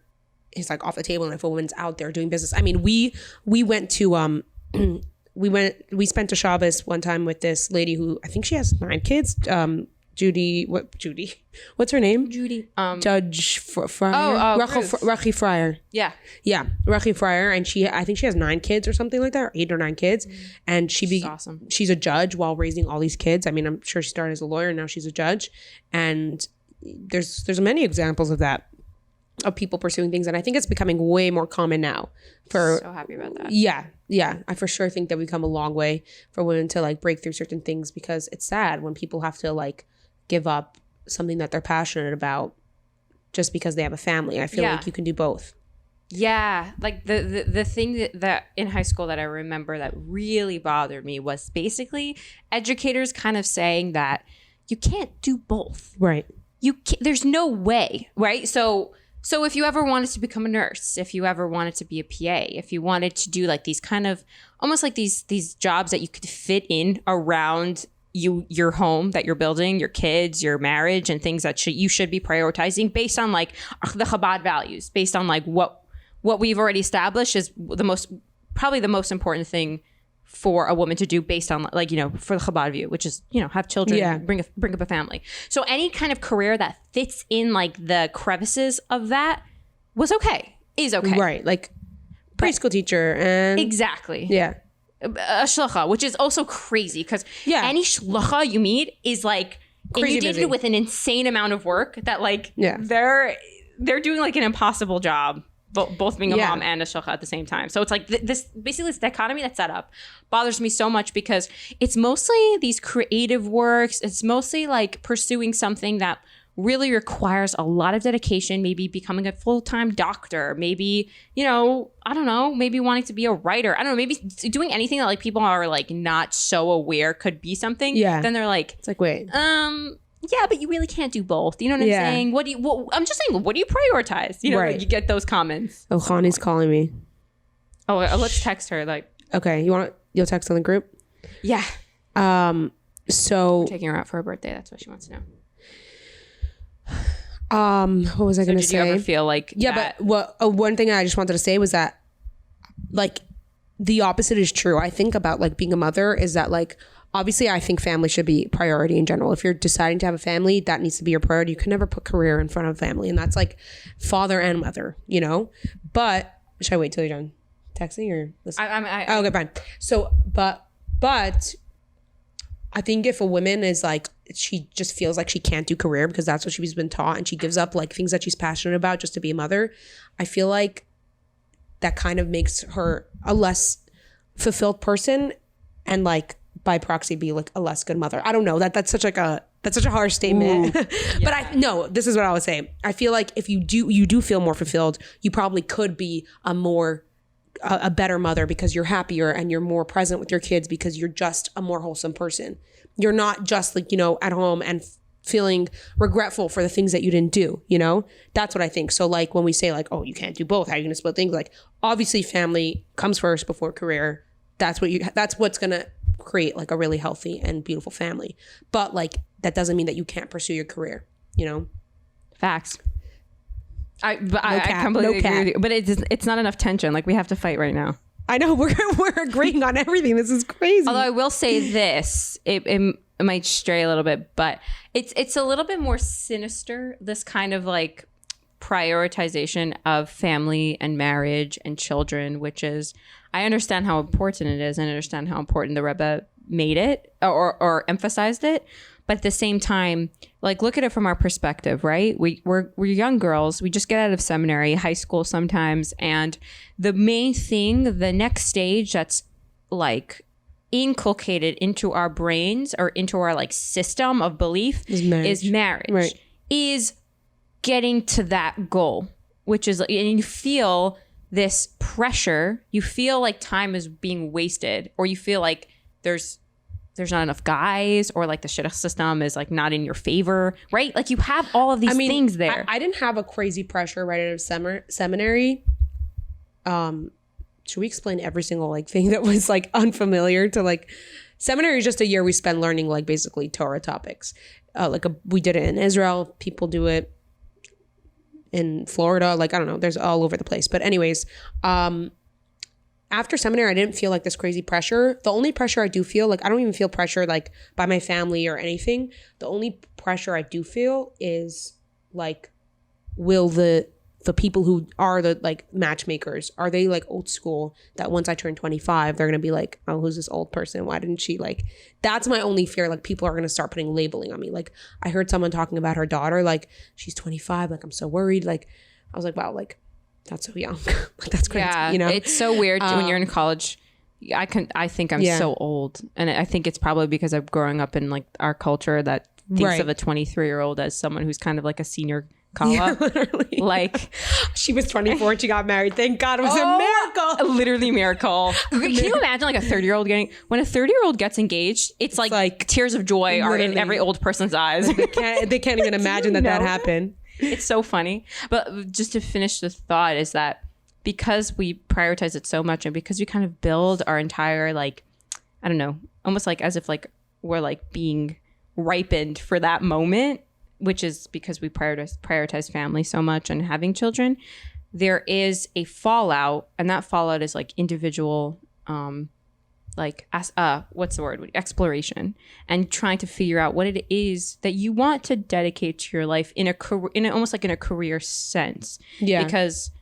is like off the table and if a woman's out there doing business. I mean, we went to we spent a Shabbos one time with this lady who I think she has 9 kids. Judy? What's her name? Judy. Judge Fryer. Rachi Fryer. Yeah. Yeah, Rachi Fryer, and I think she has 9 kids or something like that, or 8 or 9 kids, and she's awesome. She's a judge while raising all these kids. I mean, I'm sure she started as a lawyer, and now she's a judge, and there's many examples of that, of people pursuing things, and I think it's becoming way more common now. So happy about that. Yeah, I for sure think that we've come a long way for women to like break through certain things, because it's sad when people have to like give up something that they're passionate about just because they have a family. I feel like you can do both. Yeah, like the thing that in high school that I remember that really bothered me was basically educators kind of saying that you can't do both. Right. There's no way, right? So if you ever wanted to become a nurse, if you ever wanted to be a PA, if you wanted to do like these kind of almost like these jobs that you could fit in around your home that you're building, your kids, your marriage, and things that you should be prioritizing based on like the Chabad values, based on like what we've already established is probably the most important thing for a woman to do based on like, for the Chabad view, which is, have children, bring up a family. So any kind of career that fits in like the crevices of that is okay. Right. Like preschool teacher and... Exactly. Yeah. A shlucha, which is also crazy because any shlucha you meet is like inundated with an insane amount of work that like they're doing like an impossible job both being a mom and a shilcha at the same time. So it's like this dichotomy that's set up bothers me so much because it's mostly these creative works. It's mostly like pursuing something that really requires a lot of dedication, maybe becoming a full-time doctor, maybe, you know, I don't know, maybe wanting to be a writer. I don't know, maybe doing anything that like people are like not so aware could be something. Yeah. Then they're like, it's like, wait. Yeah, but you really can't do both. You know what I'm saying? I'm just saying, what do you prioritize? You know, like you get those comments. Oh, Khani's calling me. Oh, let's text her. Like, okay, you'll text on the group? Yeah. So we're taking her out for her birthday. That's what she wants to know. What was I going to say? Did you ever feel like that? But one thing I just wanted to say was that like the opposite is true. I think about like being a mother is that like obviously I think family should be priority in general. If you're deciding to have a family, that needs to be your priority. You can never put career in front of family, and that's like father and mother, you know. But should I wait till you're done texting or listening? Okay, fine. So but I think if a woman is like, she just feels like she can't do career because that's what she's been taught, and she gives up like things that she's passionate about just to be a mother, I feel like that kind of makes her a less fulfilled person, and like by proxy be like a less good mother. I don't know, that's such a harsh statement. But this is what I would say. I feel like if you do feel more fulfilled, you probably could be a better mother because you're happier and you're more present with your kids because you're just a more wholesome person. You're not just like, you know, at home and feeling regretful for the things that you didn't do, you know? That's what I think. So like when we say like, oh, you can't do both, how are you going to split things? Like obviously family comes first before career. That's what's going to create like a really healthy and beautiful family. But like that doesn't mean that you can't pursue your career, you know? Facts. I completely agree with you, but it's not enough tension. Like we have to fight right now. I know we're agreeing on everything. This is crazy. Although I will say this, it might stray a little bit, but it's a little bit more sinister. This kind of like prioritization of family and marriage and children, which is, I understand how important it is, and I understand how important the Rebbe made it or emphasized it. But at the same time, like look at it from our perspective, right? We're young girls. We just get out of seminary, high school sometimes. And the main thing, the next stage that's like inculcated into our brains or into our like system of belief is marriage. Right. Is getting to that goal, which is, and you feel this pressure. You feel like time is being wasted, or you feel like there's not enough guys, or like the shidduch system is like not in your favor, right? Like you have all of these things there. I didn't have a crazy pressure right out of seminary. Should we explain every single like thing that was like unfamiliar to like seminary? Is just a year we spend learning like basically Torah topics. We did it in Israel. People do it in Florida. Like, I don't know, there's all over the place. But anyways, after seminary, I didn't feel like this crazy pressure. The only pressure I do feel, like I don't even feel pressure like by my family or anything. The only pressure I do feel is like, will the people who are the like matchmakers, are they like old school that once I turn 25, they're going to be like, oh, who's this old person? Why didn't she like, that's my only fear. Like people are going to start putting labeling on me. Like I heard someone talking about her daughter, like she's 25. Like I'm so worried. Like I was like, wow, like that's so young. Like that's crazy. Yeah, you know, it's so weird when you're in college. I think I'm so old, and I think it's probably because I'm growing up in like our culture that thinks of a 23-year-old as someone who's kind of like a senior kala. Yeah, literally. Like she was 24 and she got married. Thank God, it was a miracle. Literally miracle. Can you imagine like a 30-year-old when a 30-year-old gets engaged? It's like tears of joy are in every old person's eyes. They can't even imagine that happened. It's so funny. But just to finish the thought is that because we prioritize it so much, and because we kind of build our entire like, I don't know, almost like as if like we're like being ripened for that moment, which is because we prioritize family so much and having children, there is a fallout, and that fallout is like individual what's the word? Exploration, and trying to figure out what it is that you want to dedicate to your life in almost like in a career sense. Yeah. Because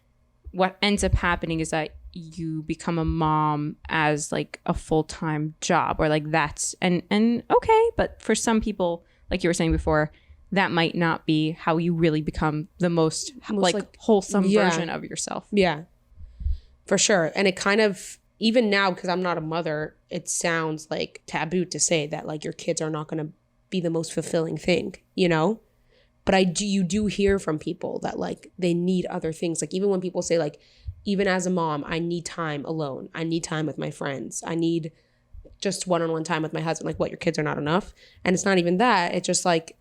what ends up happening is that you become a mom as like a full-time job, or like that's and okay, but for some people, like you were saying before, that might not be how you really become the most like wholesome version of yourself. Yeah, for sure. And it kind of, even now, because I'm not a mother, it sounds like taboo to say that like your kids are not going to be the most fulfilling thing, you know? But you do hear from people that like they need other things. Like even when people say like, even as a mom, I need time alone. I need time with my friends. I need just one-on-one time with my husband. Like, what, your kids are not enough? And it's not even that. It's just like,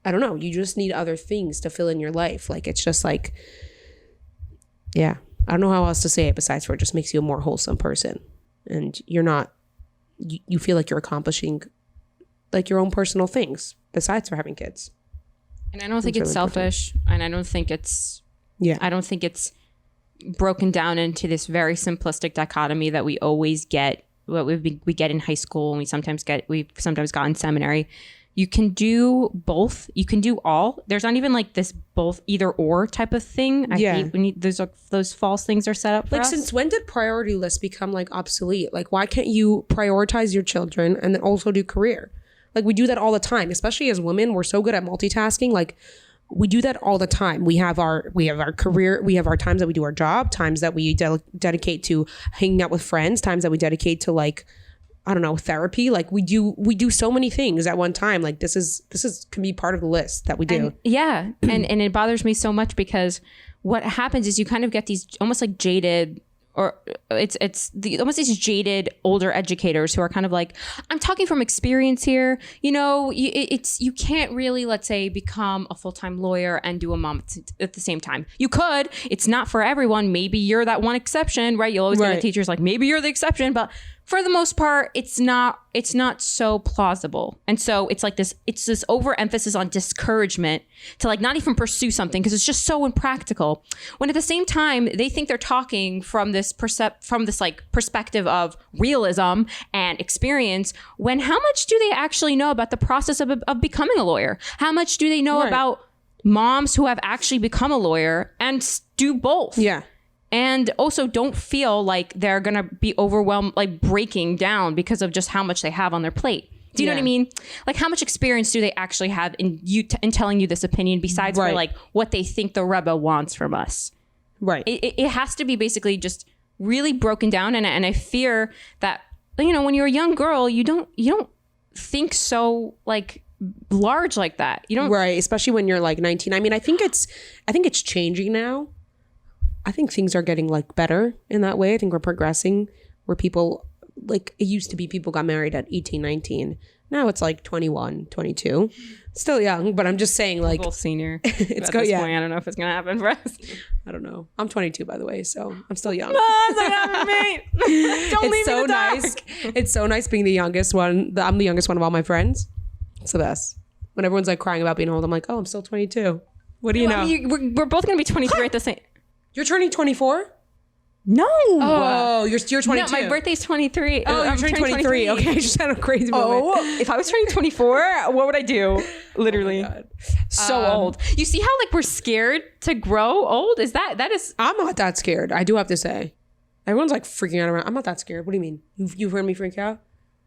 I don't know. You just need other things to fill in your life. Like, it's just like, yeah. I don't know how else to say it besides for it just makes you a more wholesome person. And you're not, you feel like you're accomplishing like your own personal things besides for having kids. And I don't think it's selfish. And I don't think it's, I don't think it's broken down into this very simplistic dichotomy that we always get, what we get in high school, and we've sometimes got in seminary. You can do both. You can do all. There's not even like this both either or type of thing. I hate when those false things are set up for like us. Since when did priority lists become like obsolete? Like, why can't you prioritize your children and then also do career? Like, we do that all the time, especially as women. We're so good at multitasking. Like, we do that all the time. We have our career. We have our times that we do our job, times that we dedicate to hanging out with friends, times that we dedicate to like, I don't know, therapy. Like we do so many things at one time. Like this can be part of the list that we do. And it bothers me so much because what happens is you kind of get these almost like jaded, or almost these jaded older educators who are kind of like, I'm talking from experience here. You know, you can't really, let's say, become a full-time lawyer and do a mom at the same time. You could. It's not for everyone. Maybe you're that one exception, right? You'll always get a teacher's like, maybe you're the exception, but for the most part, it's not so plausible. And so it's this overemphasis on discouragement to like not even pursue something because it's just so impractical. When at the same time, they think they're talking from this like perspective of realism and experience, when how much do they actually know about the process of becoming a lawyer? How much do they know about moms who have actually become a lawyer and do both? Yeah. And also don't feel like they're going to be overwhelmed, like breaking down because of just how much they have on their plate. Do you know what I mean? Like how much experience do they actually have in telling you this opinion besides for like what they think the Rebbe wants from us? Right. It has to be basically just really broken down. And I fear that, you know, when you're a young girl, you don't think so like large like that. You don't. Right. Especially when you're like 19. I mean, I think it's changing now. I think things are getting like better in that way. I think we're progressing where people like, it used to be people got married at 18, 19. Now it's like 21, 22. Still young, but I'm just saying like. Both senior. It's point, I don't know if it's going to happen for us. I don't know. I'm 22 by the way, so I'm still young. Don't leave me in the dark. Nice. It's so nice being the youngest one. I'm the youngest one of all my friends. It's the best. When everyone's like crying about being old, I'm like, oh, I'm still 22. What do you know? We're both going to be 23 at the same. You're turning 24? No. Oh, you're 22. No, my birthday's 23. Oh, you're turning 23. Okay, I just had a crazy moment. Oh, if I was turning 24, what would I do? Literally. Oh so old. You see how like we're scared to grow old? Is that is... I'm not that scared. I do have to say. Everyone's like freaking out around. I'm not that scared. What do you mean? You've heard me freak out?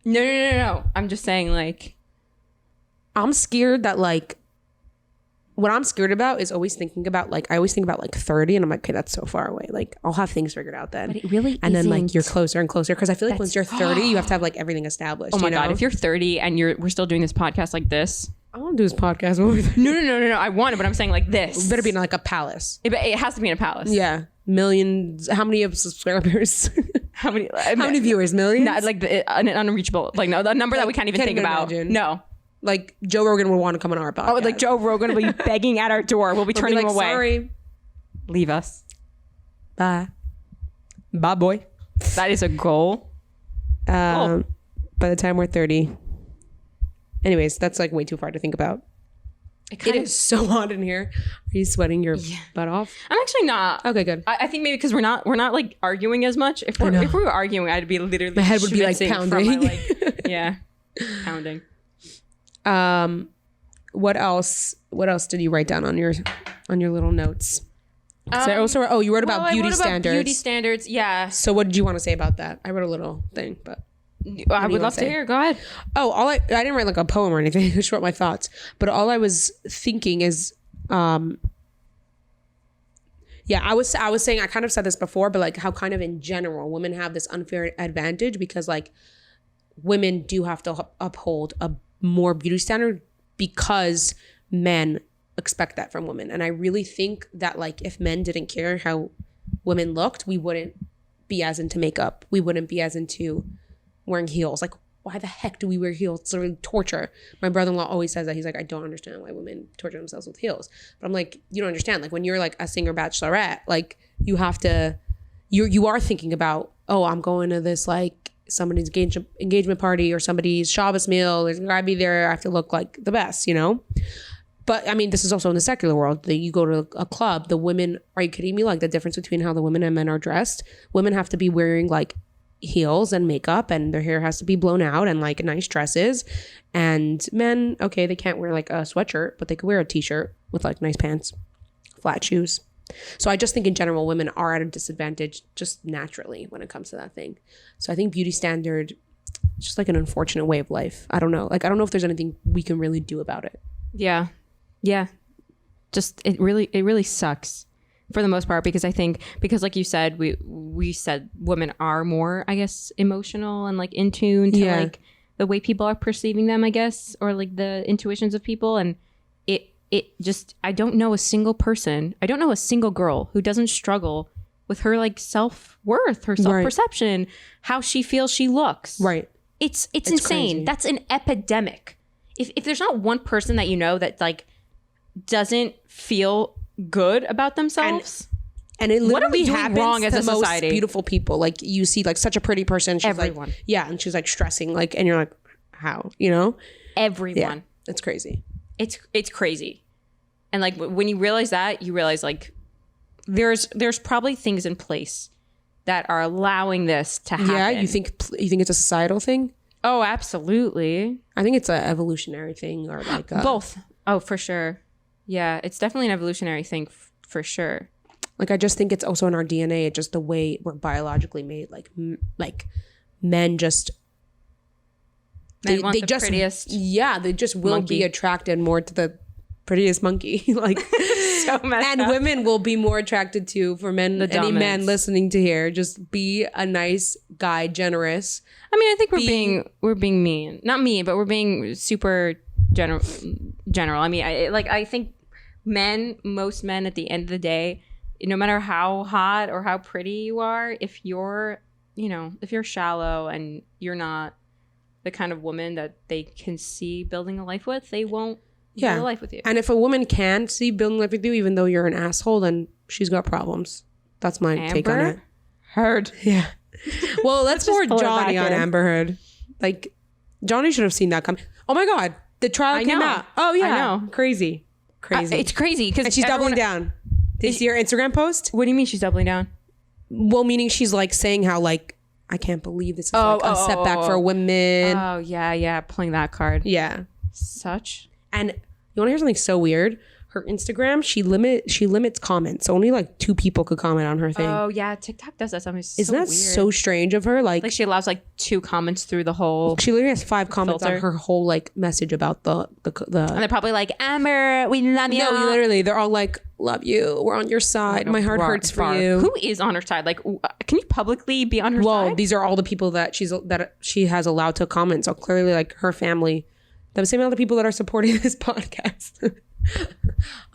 No. I'm just saying like. I'm scared that like. What I'm scared about is always thinking about like, I always think about like 30 and I'm like, okay, that's so far away. Like I'll have things figured out then. But it really and then like you're closer and closer. Cause I feel like once you're 30, you have to have like everything established. Oh my God. If you're 30 and we're still doing this podcast like this. I want to do this podcast. No. I want it, but I'm saying like this. It better be in like a palace. It has to be in a palace. Yeah. Millions. How many of subscribers? How many viewers? Millions? Not like an unreachable, like no, the number that we can't even think about. Imagine. No. Like Joe Rogan would want to come on our podcast. Oh, like Joe Rogan will be begging at our door. We'll be turning him away. Sorry. Leave us. Bye. Bye, boy. That is a goal. By the time we're 30. Anyways, that's like way too far to think about. It is so hot in here. Are you sweating your butt off? I'm actually not. Okay, good. I think maybe because we're not like arguing as much. If we were arguing, I'd be literally my head would be like pounding. Pounding. What else did you write down on your little notes? You wrote about beauty standards. Beauty standards, yeah. So what did you want to say about that? I wrote a little thing, but I would love to hear. Go ahead. Oh, I didn't write like a poem or anything. I just wrote my thoughts. But all I was thinking is, I was saying, I kind of said this before, but like how kind of in general women have this unfair advantage because like women do have to uphold a more beauty standard because men expect that from women. And I really think that like if men didn't care how women looked, we wouldn't be as into makeup. We wouldn't be as into wearing heels. Like, why the heck do we wear heels? It's literally torture. My brother-in-law always says that. He's like, I don't understand why women torture themselves with heels. But I'm like, you don't understand. Like when you're like a singer bachelorette, like you have to, you are thinking about, oh, I'm going to this like somebody's engagement party or somebody's Shabbos meal. There's gotta be there. I have to look like the best, you know? But I mean, this is also in the secular world. That you go to a club, the women, are you kidding me? Like the difference between how the women and men are dressed. Women have to be wearing like heels and makeup and their hair has to be blown out and like nice dresses. And men, okay, they can't wear like a sweatshirt, but they could wear a t-shirt with like nice pants, flat shoes. So I just think in general, women are at a disadvantage just naturally when it comes to that thing. So I think beauty standard, just like an unfortunate way of life. I don't know. Like, I don't know if there's anything we can really do about it. Yeah. Just it really sucks for the most part because I think like you said, we said women are more, I guess, emotional and like in tune to like the way people are perceiving them, I guess, or like the intuitions of people. And it just, I don't know a single girl who doesn't struggle with her like self-worth, her self-perception, how she feels she looks. Right. It's insane. Crazy. That's an epidemic. If there's not one person that you know that like doesn't feel good about themselves, and it literally happens wrong as a society. Most beautiful people, like you see like such a pretty person, she's everyone like, and she's like stressing, like, and you're like, how, you know? Everyone. It's crazy. It's crazy. And like when you realize that, you realize like there's probably things in place that are allowing this to happen. Yeah, you think it's a societal thing? Oh, absolutely. I think it's an evolutionary thing or like both. Oh, for sure. Yeah, it's definitely an evolutionary thing for sure. Like, I just think it's also in our DNA, just the way we're biologically made. Like men just... They just prettiest. Yeah, they just will be attracted more to the prettiest monkey. Like, so messed up. Women will be more attracted to, for men, any man listening to here, just be a nice guy, generous. I mean, I think we're being mean. Not mean, but we're being super general. I mean, I think most men at the end of the day, no matter how hot or how pretty you are, if you're shallow and you're not the kind of woman that they can see building a life with, they won't build a life with you. And if a woman can see building a life with you, even though you're an asshole, then she's got problems. That's my take on it. Heard. Yeah. Well, let's more Johnny on Amber Heard. Like, Johnny should have seen that come. Oh my God. The trial came out. Oh yeah. I know. Crazy. It's crazy. And she's doubling down. Did you see her Instagram post? What do you mean she's doubling down? Well, meaning she's like saying how like, I can't believe this is like a setback for women. Oh yeah. Playing that card. Yeah. And you want to hear something so weird? Her Instagram, she limits comments. So only like 2 people could comment on her thing. Oh yeah, TikTok does that sometimes. Isn't that weird? So strange of her? Like she allows like 2 comments through the whole. She literally has 5 comments on her whole like message about the. And they're probably like, Amber, we love you. No, literally, they're all like, love you. We're on your side. My heart hurts for you. Who is on her side? Like, can you publicly be on her side? Well, these are all the people that she has allowed to comment. So clearly, like her family, the same amount of people that are supporting this podcast.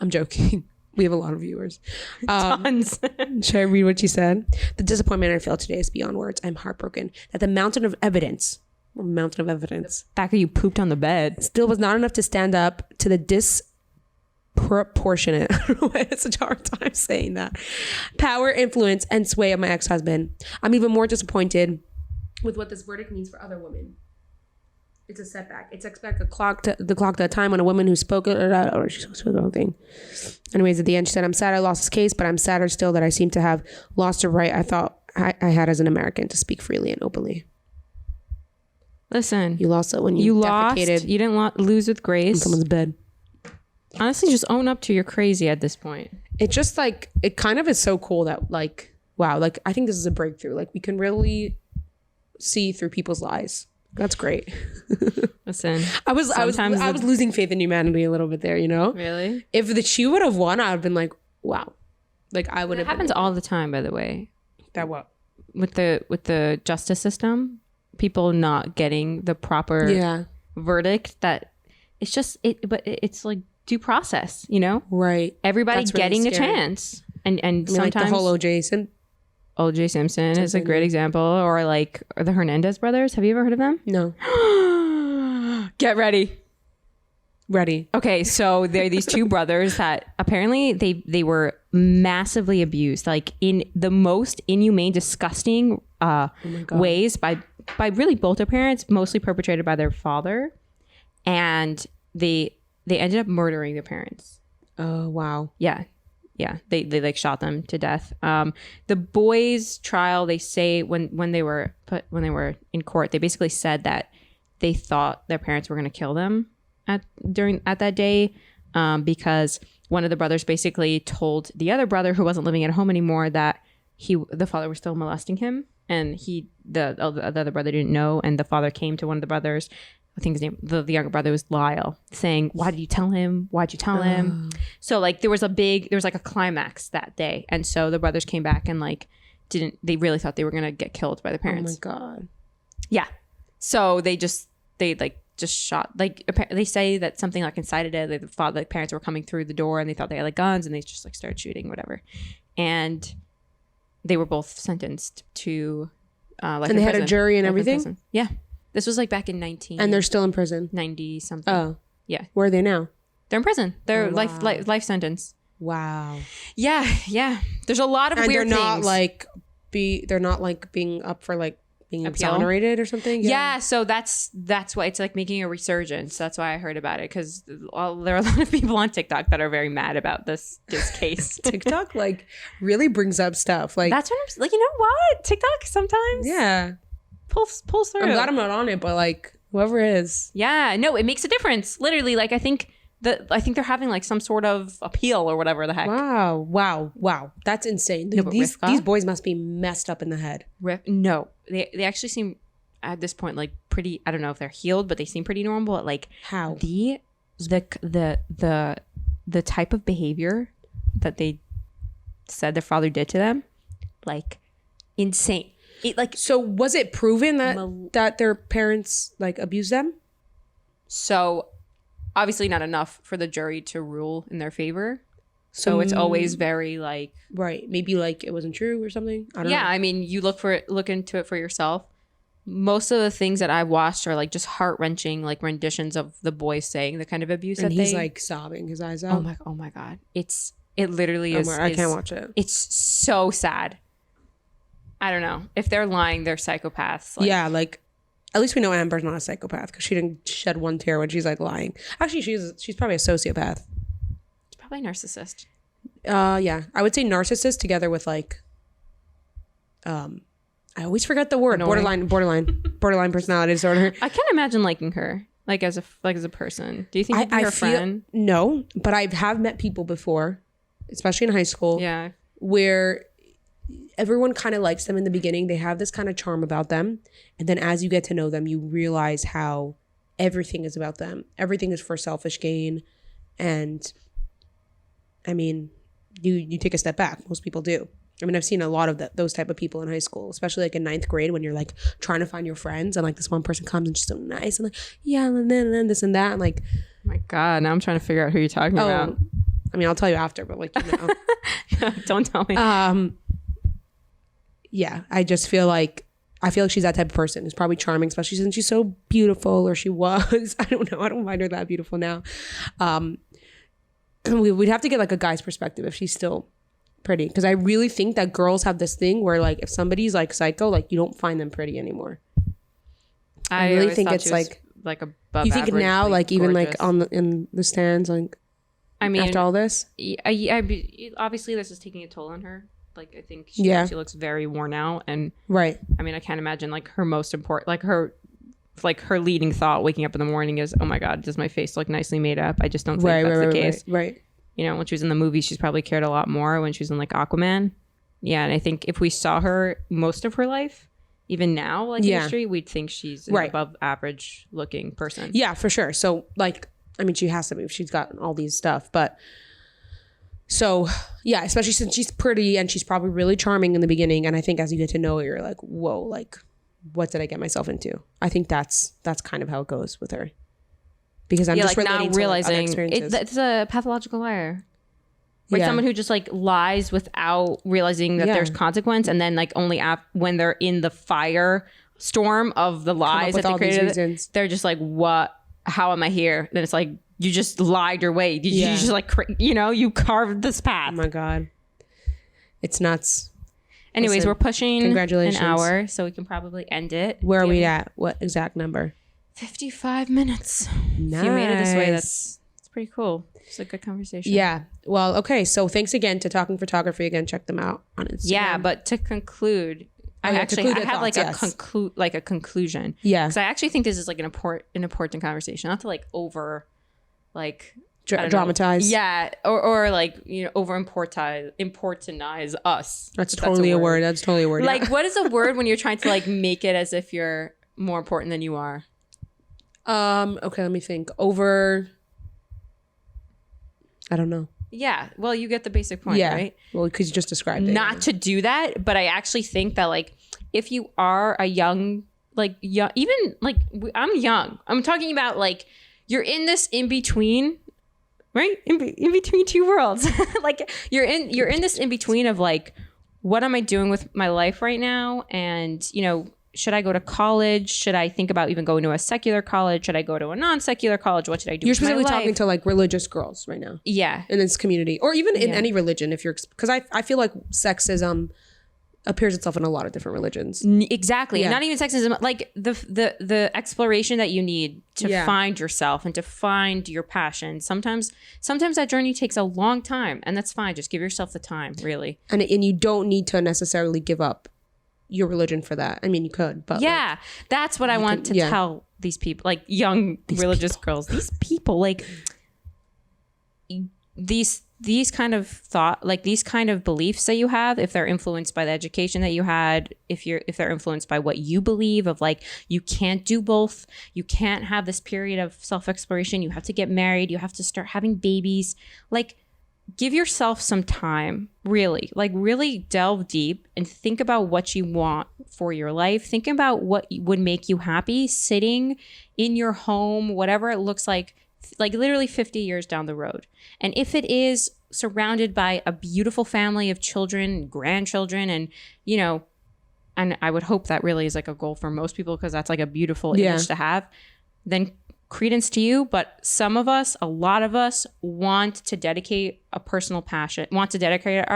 I'm joking. We have a lot of viewers. Tons. Should I read what she said? The disappointment I feel today is beyond words. I'm heartbroken that the mountain of evidence, the fact that you pooped on the bed, still was not enough to stand up to the disproportionate, I don't know why it's such a hard time saying that, power, influence, and sway of my ex-husband. I'm even more disappointed with what this verdict means for other women. It's a setback. It's expect the clock to a time when a woman who spoke or she spoke the whole thing. Anyways, at the end, she said, I'm sad I lost this case, but I'm sadder still that I seem to have lost a right I thought I had as an American to speak freely and openly. Listen. You lost it when you defecated. You didn't lose with grace. In someone's bed. Honestly, just own up to you're crazy at this point. It just like, it kind of is so cool that like, wow, like I think this is a breakthrough. Like we can really see through people's lies. That's great. Listen, I was losing faith in humanity a little bit there, you know? Really? If she would have won, I would have been like, wow. Like I would have. It happens all the time, by the way. That what? With the justice system, people not getting the proper verdict. That it's just it, but it's like due process, you know? Right. Everybody getting a chance, and sometimes like the whole O.J. Simpson is a great example, or like the Hernandez brothers. Have you ever heard of them? No. Get ready. Ready. Okay, so there are these two brothers that apparently they were massively abused, like in the most inhumane, disgusting ways by really both their parents, mostly perpetrated by their father, and they ended up murdering their parents. Oh wow. Yeah. They like shot them to death. The boys' trial, they say when they were in court, they basically said that they thought their parents were going to kill them at that day, because one of the brothers basically told the other brother who wasn't living at home anymore that the father was still molesting him, and the other brother didn't know, and the father came to one of the brothers, I think his name, the younger brother was Lyle, saying, why did you tell him? Why'd you tell him? So like there was like a climax that day, and so the brothers came back and like they really thought they were gonna get killed by the parents. Oh my god. Yeah. So they just shot, like they say that something like incited it. They thought the parents were coming through the door and they thought they had like guns, and they just like started shooting, whatever. And they were both sentenced to life and they had prison. A jury and everything. Yeah, this was like back in and they're still in prison. 90 something. Oh yeah. Where are they now? They're in prison. They're life sentence. Wow. Yeah. There's a lot of and weird things. They're not like being up for like being Appeal? Exonerated or something. Yeah. So that's why it's like making a resurgence. That's why I heard about it, because there are a lot of people on TikTok that are very mad about this case. TikTok like really brings up stuff like that's what I'm like. You know what? TikTok sometimes pulls through. I'm glad I'm not on it, but like whoever is. Yeah. No, it makes a difference. Literally, like I think they're having like some sort of appeal or whatever the heck. Wow. That's insane. No, these boys must be messed up in the head. No, they actually seem at this point like pretty. I don't know if they're healed, but they seem pretty normal. Like how the type of behavior that they said their father did to them, like insane. So was it proven that their parents like abused them? So obviously not enough for the jury to rule in their favor. So it's always very like right. Maybe like it wasn't true or something. I don't know. Yeah, I mean, you look into it for yourself. Most of the things that I've watched are like just heart-wrenching, like renditions of the boys saying the kind of abuse and he's like sobbing his eyes out. Oh my god. It literally is. I can't watch it. It's so sad. I don't know. If they're lying, they're psychopaths. Like, yeah, like at least we know Amber's not a psychopath because she didn't shed one tear when she's like lying. Actually, she's probably a sociopath. She's probably a narcissist. Yeah, I would say narcissist together with like, I always forget the word. Annoying. borderline personality disorder. I can't imagine liking her like as a person. Do you think you'd be her friend? No, but I have met people before, especially in high school. Yeah, where everyone kind of likes them in the beginning. They have this kind of charm about them. And then as you get to know them, you realize how everything is about them. Everything is for selfish gain. And I mean, you take a step back. Most people do. I mean, I've seen a lot of those type of people in high school, especially like in 9th grade when you're like trying to find your friends and like this one person comes and she's so nice and like, yeah, and then this and that. And like, oh my God, now I'm trying to figure out who you're talking about. I mean, I'll tell you after, but like, you know. No, don't tell me. Yeah, I feel like she's that type of person. Who's probably charming, especially since she's so beautiful, or she was. I don't know. I don't find her that beautiful now. We'd have to get like a guy's perspective if she's still pretty, because I really think that girls have this thing where like if somebody's like psycho, like you don't find them pretty anymore. I really think it's like above. You think now, like even gorgeous. Like in the stands, like I mean, after all this, obviously this is taking a toll on her. Like I think she looks very worn out, and right. I mean, I can't imagine like her most important, like her leading thought waking up in the morning is, oh my God, does my face look nicely made up? I just don't think that's the case. Right. You know, when she was in the movie, she's probably cared a lot more when she was in like Aquaman. Yeah, and I think if we saw her most of her life, even now, like industry, we'd think she's an above average looking person. Yeah, for sure. So like, I mean, she has to be. She's got all these stuff, but so yeah, especially since she's pretty and she's probably really charming in the beginning. And I think as you get to know her, you're like, whoa, like, what did I get myself into? I think that's kind of how it goes with her. Because I'm just like now realizing it's a pathological liar. Like someone who just like lies without realizing that there's consequence, and then like only when they're in the fire storm of the lies that they created, they're just like, what? How am I here? Then it's like, you just lied your way. You just like, you carved this path. Oh my God. It's nuts. Anyways, Listen, we're pushing an hour, so we can probably end it. Where are we at? What exact number? 55 minutes. Nice. If you made it this way, that's pretty cool. It's a good conversation. Yeah. Well, okay. So thanks again to Talking Photography. Again, check them out on Instagram. Yeah, but to conclude, I have like a conclusion. Yeah. Because I actually think this is like an important conversation, not to like over like dramatize. Yeah. Or like, over importantize us. That's totally a word. That's totally a word. Like, what is a word when you're trying to like make it as if you're more important than you are? Okay, let me think. I don't know. Yeah. Well, you get the basic point, right? Well, because you just described it. Not to do that, but I actually think that like if you are a young, even like I'm young. I'm talking about like you're in this in between, right? In between two worlds. Like you're in this in between of like, what am I doing with my life right now? And should I go to college? Should I think about even going to a secular college? Should I go to a non-secular college? What should I do? You're specifically talking to like religious girls right now. Yeah. In this community, or even in any religion, because I feel like sexism appears itself in a lot of different religions. Exactly. Yeah. Not even sexism, like the exploration that you need to find yourself and to find your passion. Sometimes that journey takes a long time, and that's fine. Just give yourself the time, really. And you don't need to necessarily give up your religion for that. I mean, you could, but that's what I want to tell these people, like young religious girls. These people, like these kind of thought, like these kind of beliefs that you have, if they're influenced by the education that you had, if they're influenced by what you believe of like, you can't do both, you can't have this period of self-exploration, you have to get married, you have to start having babies, like give yourself some time, really delve deep and think about what you want for your life. Think about what would make you happy sitting in your home, whatever it looks like literally 50 years down the road. And if it is surrounded by a beautiful family of children, grandchildren, and, and I would hope that really is like a goal for most people, because that's like a beautiful image to have, then credence to you. But a lot of us want to dedicate our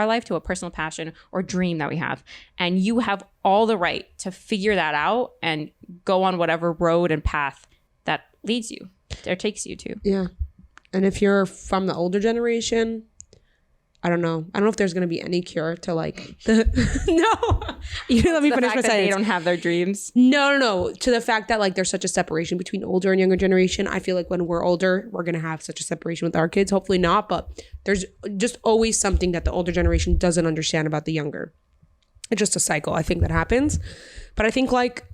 life to a personal passion or dream that we have. And you have all the right to figure that out and go on whatever road and path that leads you or takes you to. Yeah. And if you're from the older generation, I don't know if there's going to be any cure to like let me finish my sentence. They don't have their dreams. No. To the fact that like there's such a separation between older and younger generation. I feel like when we're older, we're going to have such a separation with our kids. Hopefully not, but there's just always something that the older generation doesn't understand about the younger. It's just a cycle. I think that happens. But I think like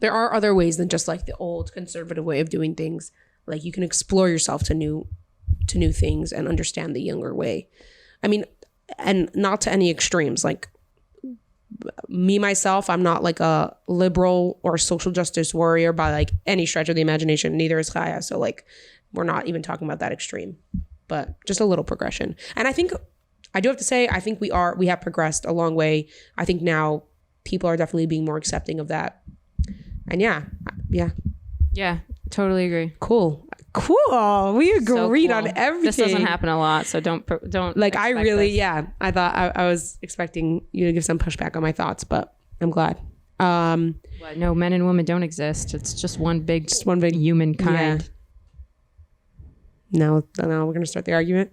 there are other ways than just like the old conservative way of doing things. Like you can explore yourself to new things and understand the younger way. I mean, and not to any extremes. Like me, myself, I'm not like a liberal or social justice warrior by like any stretch of the imagination. Neither is Chaya. So like, we're not even talking about that extreme, but just a little progression. And I think I do have to say, I think we have progressed a long way. I think now people are definitely being more accepting of that. And yeah, totally agree. Cool. We agreed on everything. This doesn't happen a lot, so don't like. I really, this. I thought I was expecting you to give some pushback on my thoughts, but I'm glad. No, men and women don't exist. It's just one big humankind. Yeah. Now we're gonna start the argument.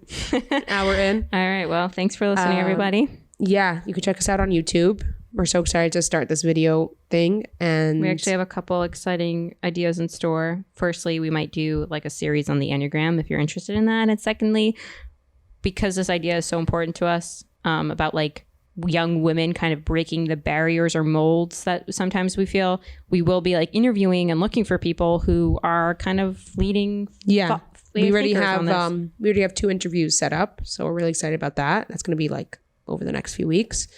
Hour in. All right. Well, thanks for listening, everybody. Yeah, you can check us out on YouTube. We're so excited to start this video thing, and we actually have a couple exciting ideas in store. Firstly, we might do like a series on the Enneagram if you're interested in that. And secondly, because this idea is so important to us, about like young women kind of breaking the barriers or molds that sometimes we feel, we will be like interviewing and looking for people who are kind of leading. Yeah. We already have 2 interviews set up. So we're really excited about that. That's going to be like over the next few weeks.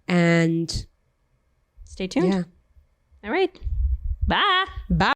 And stay tuned. Yeah. All right. Bye. Bye.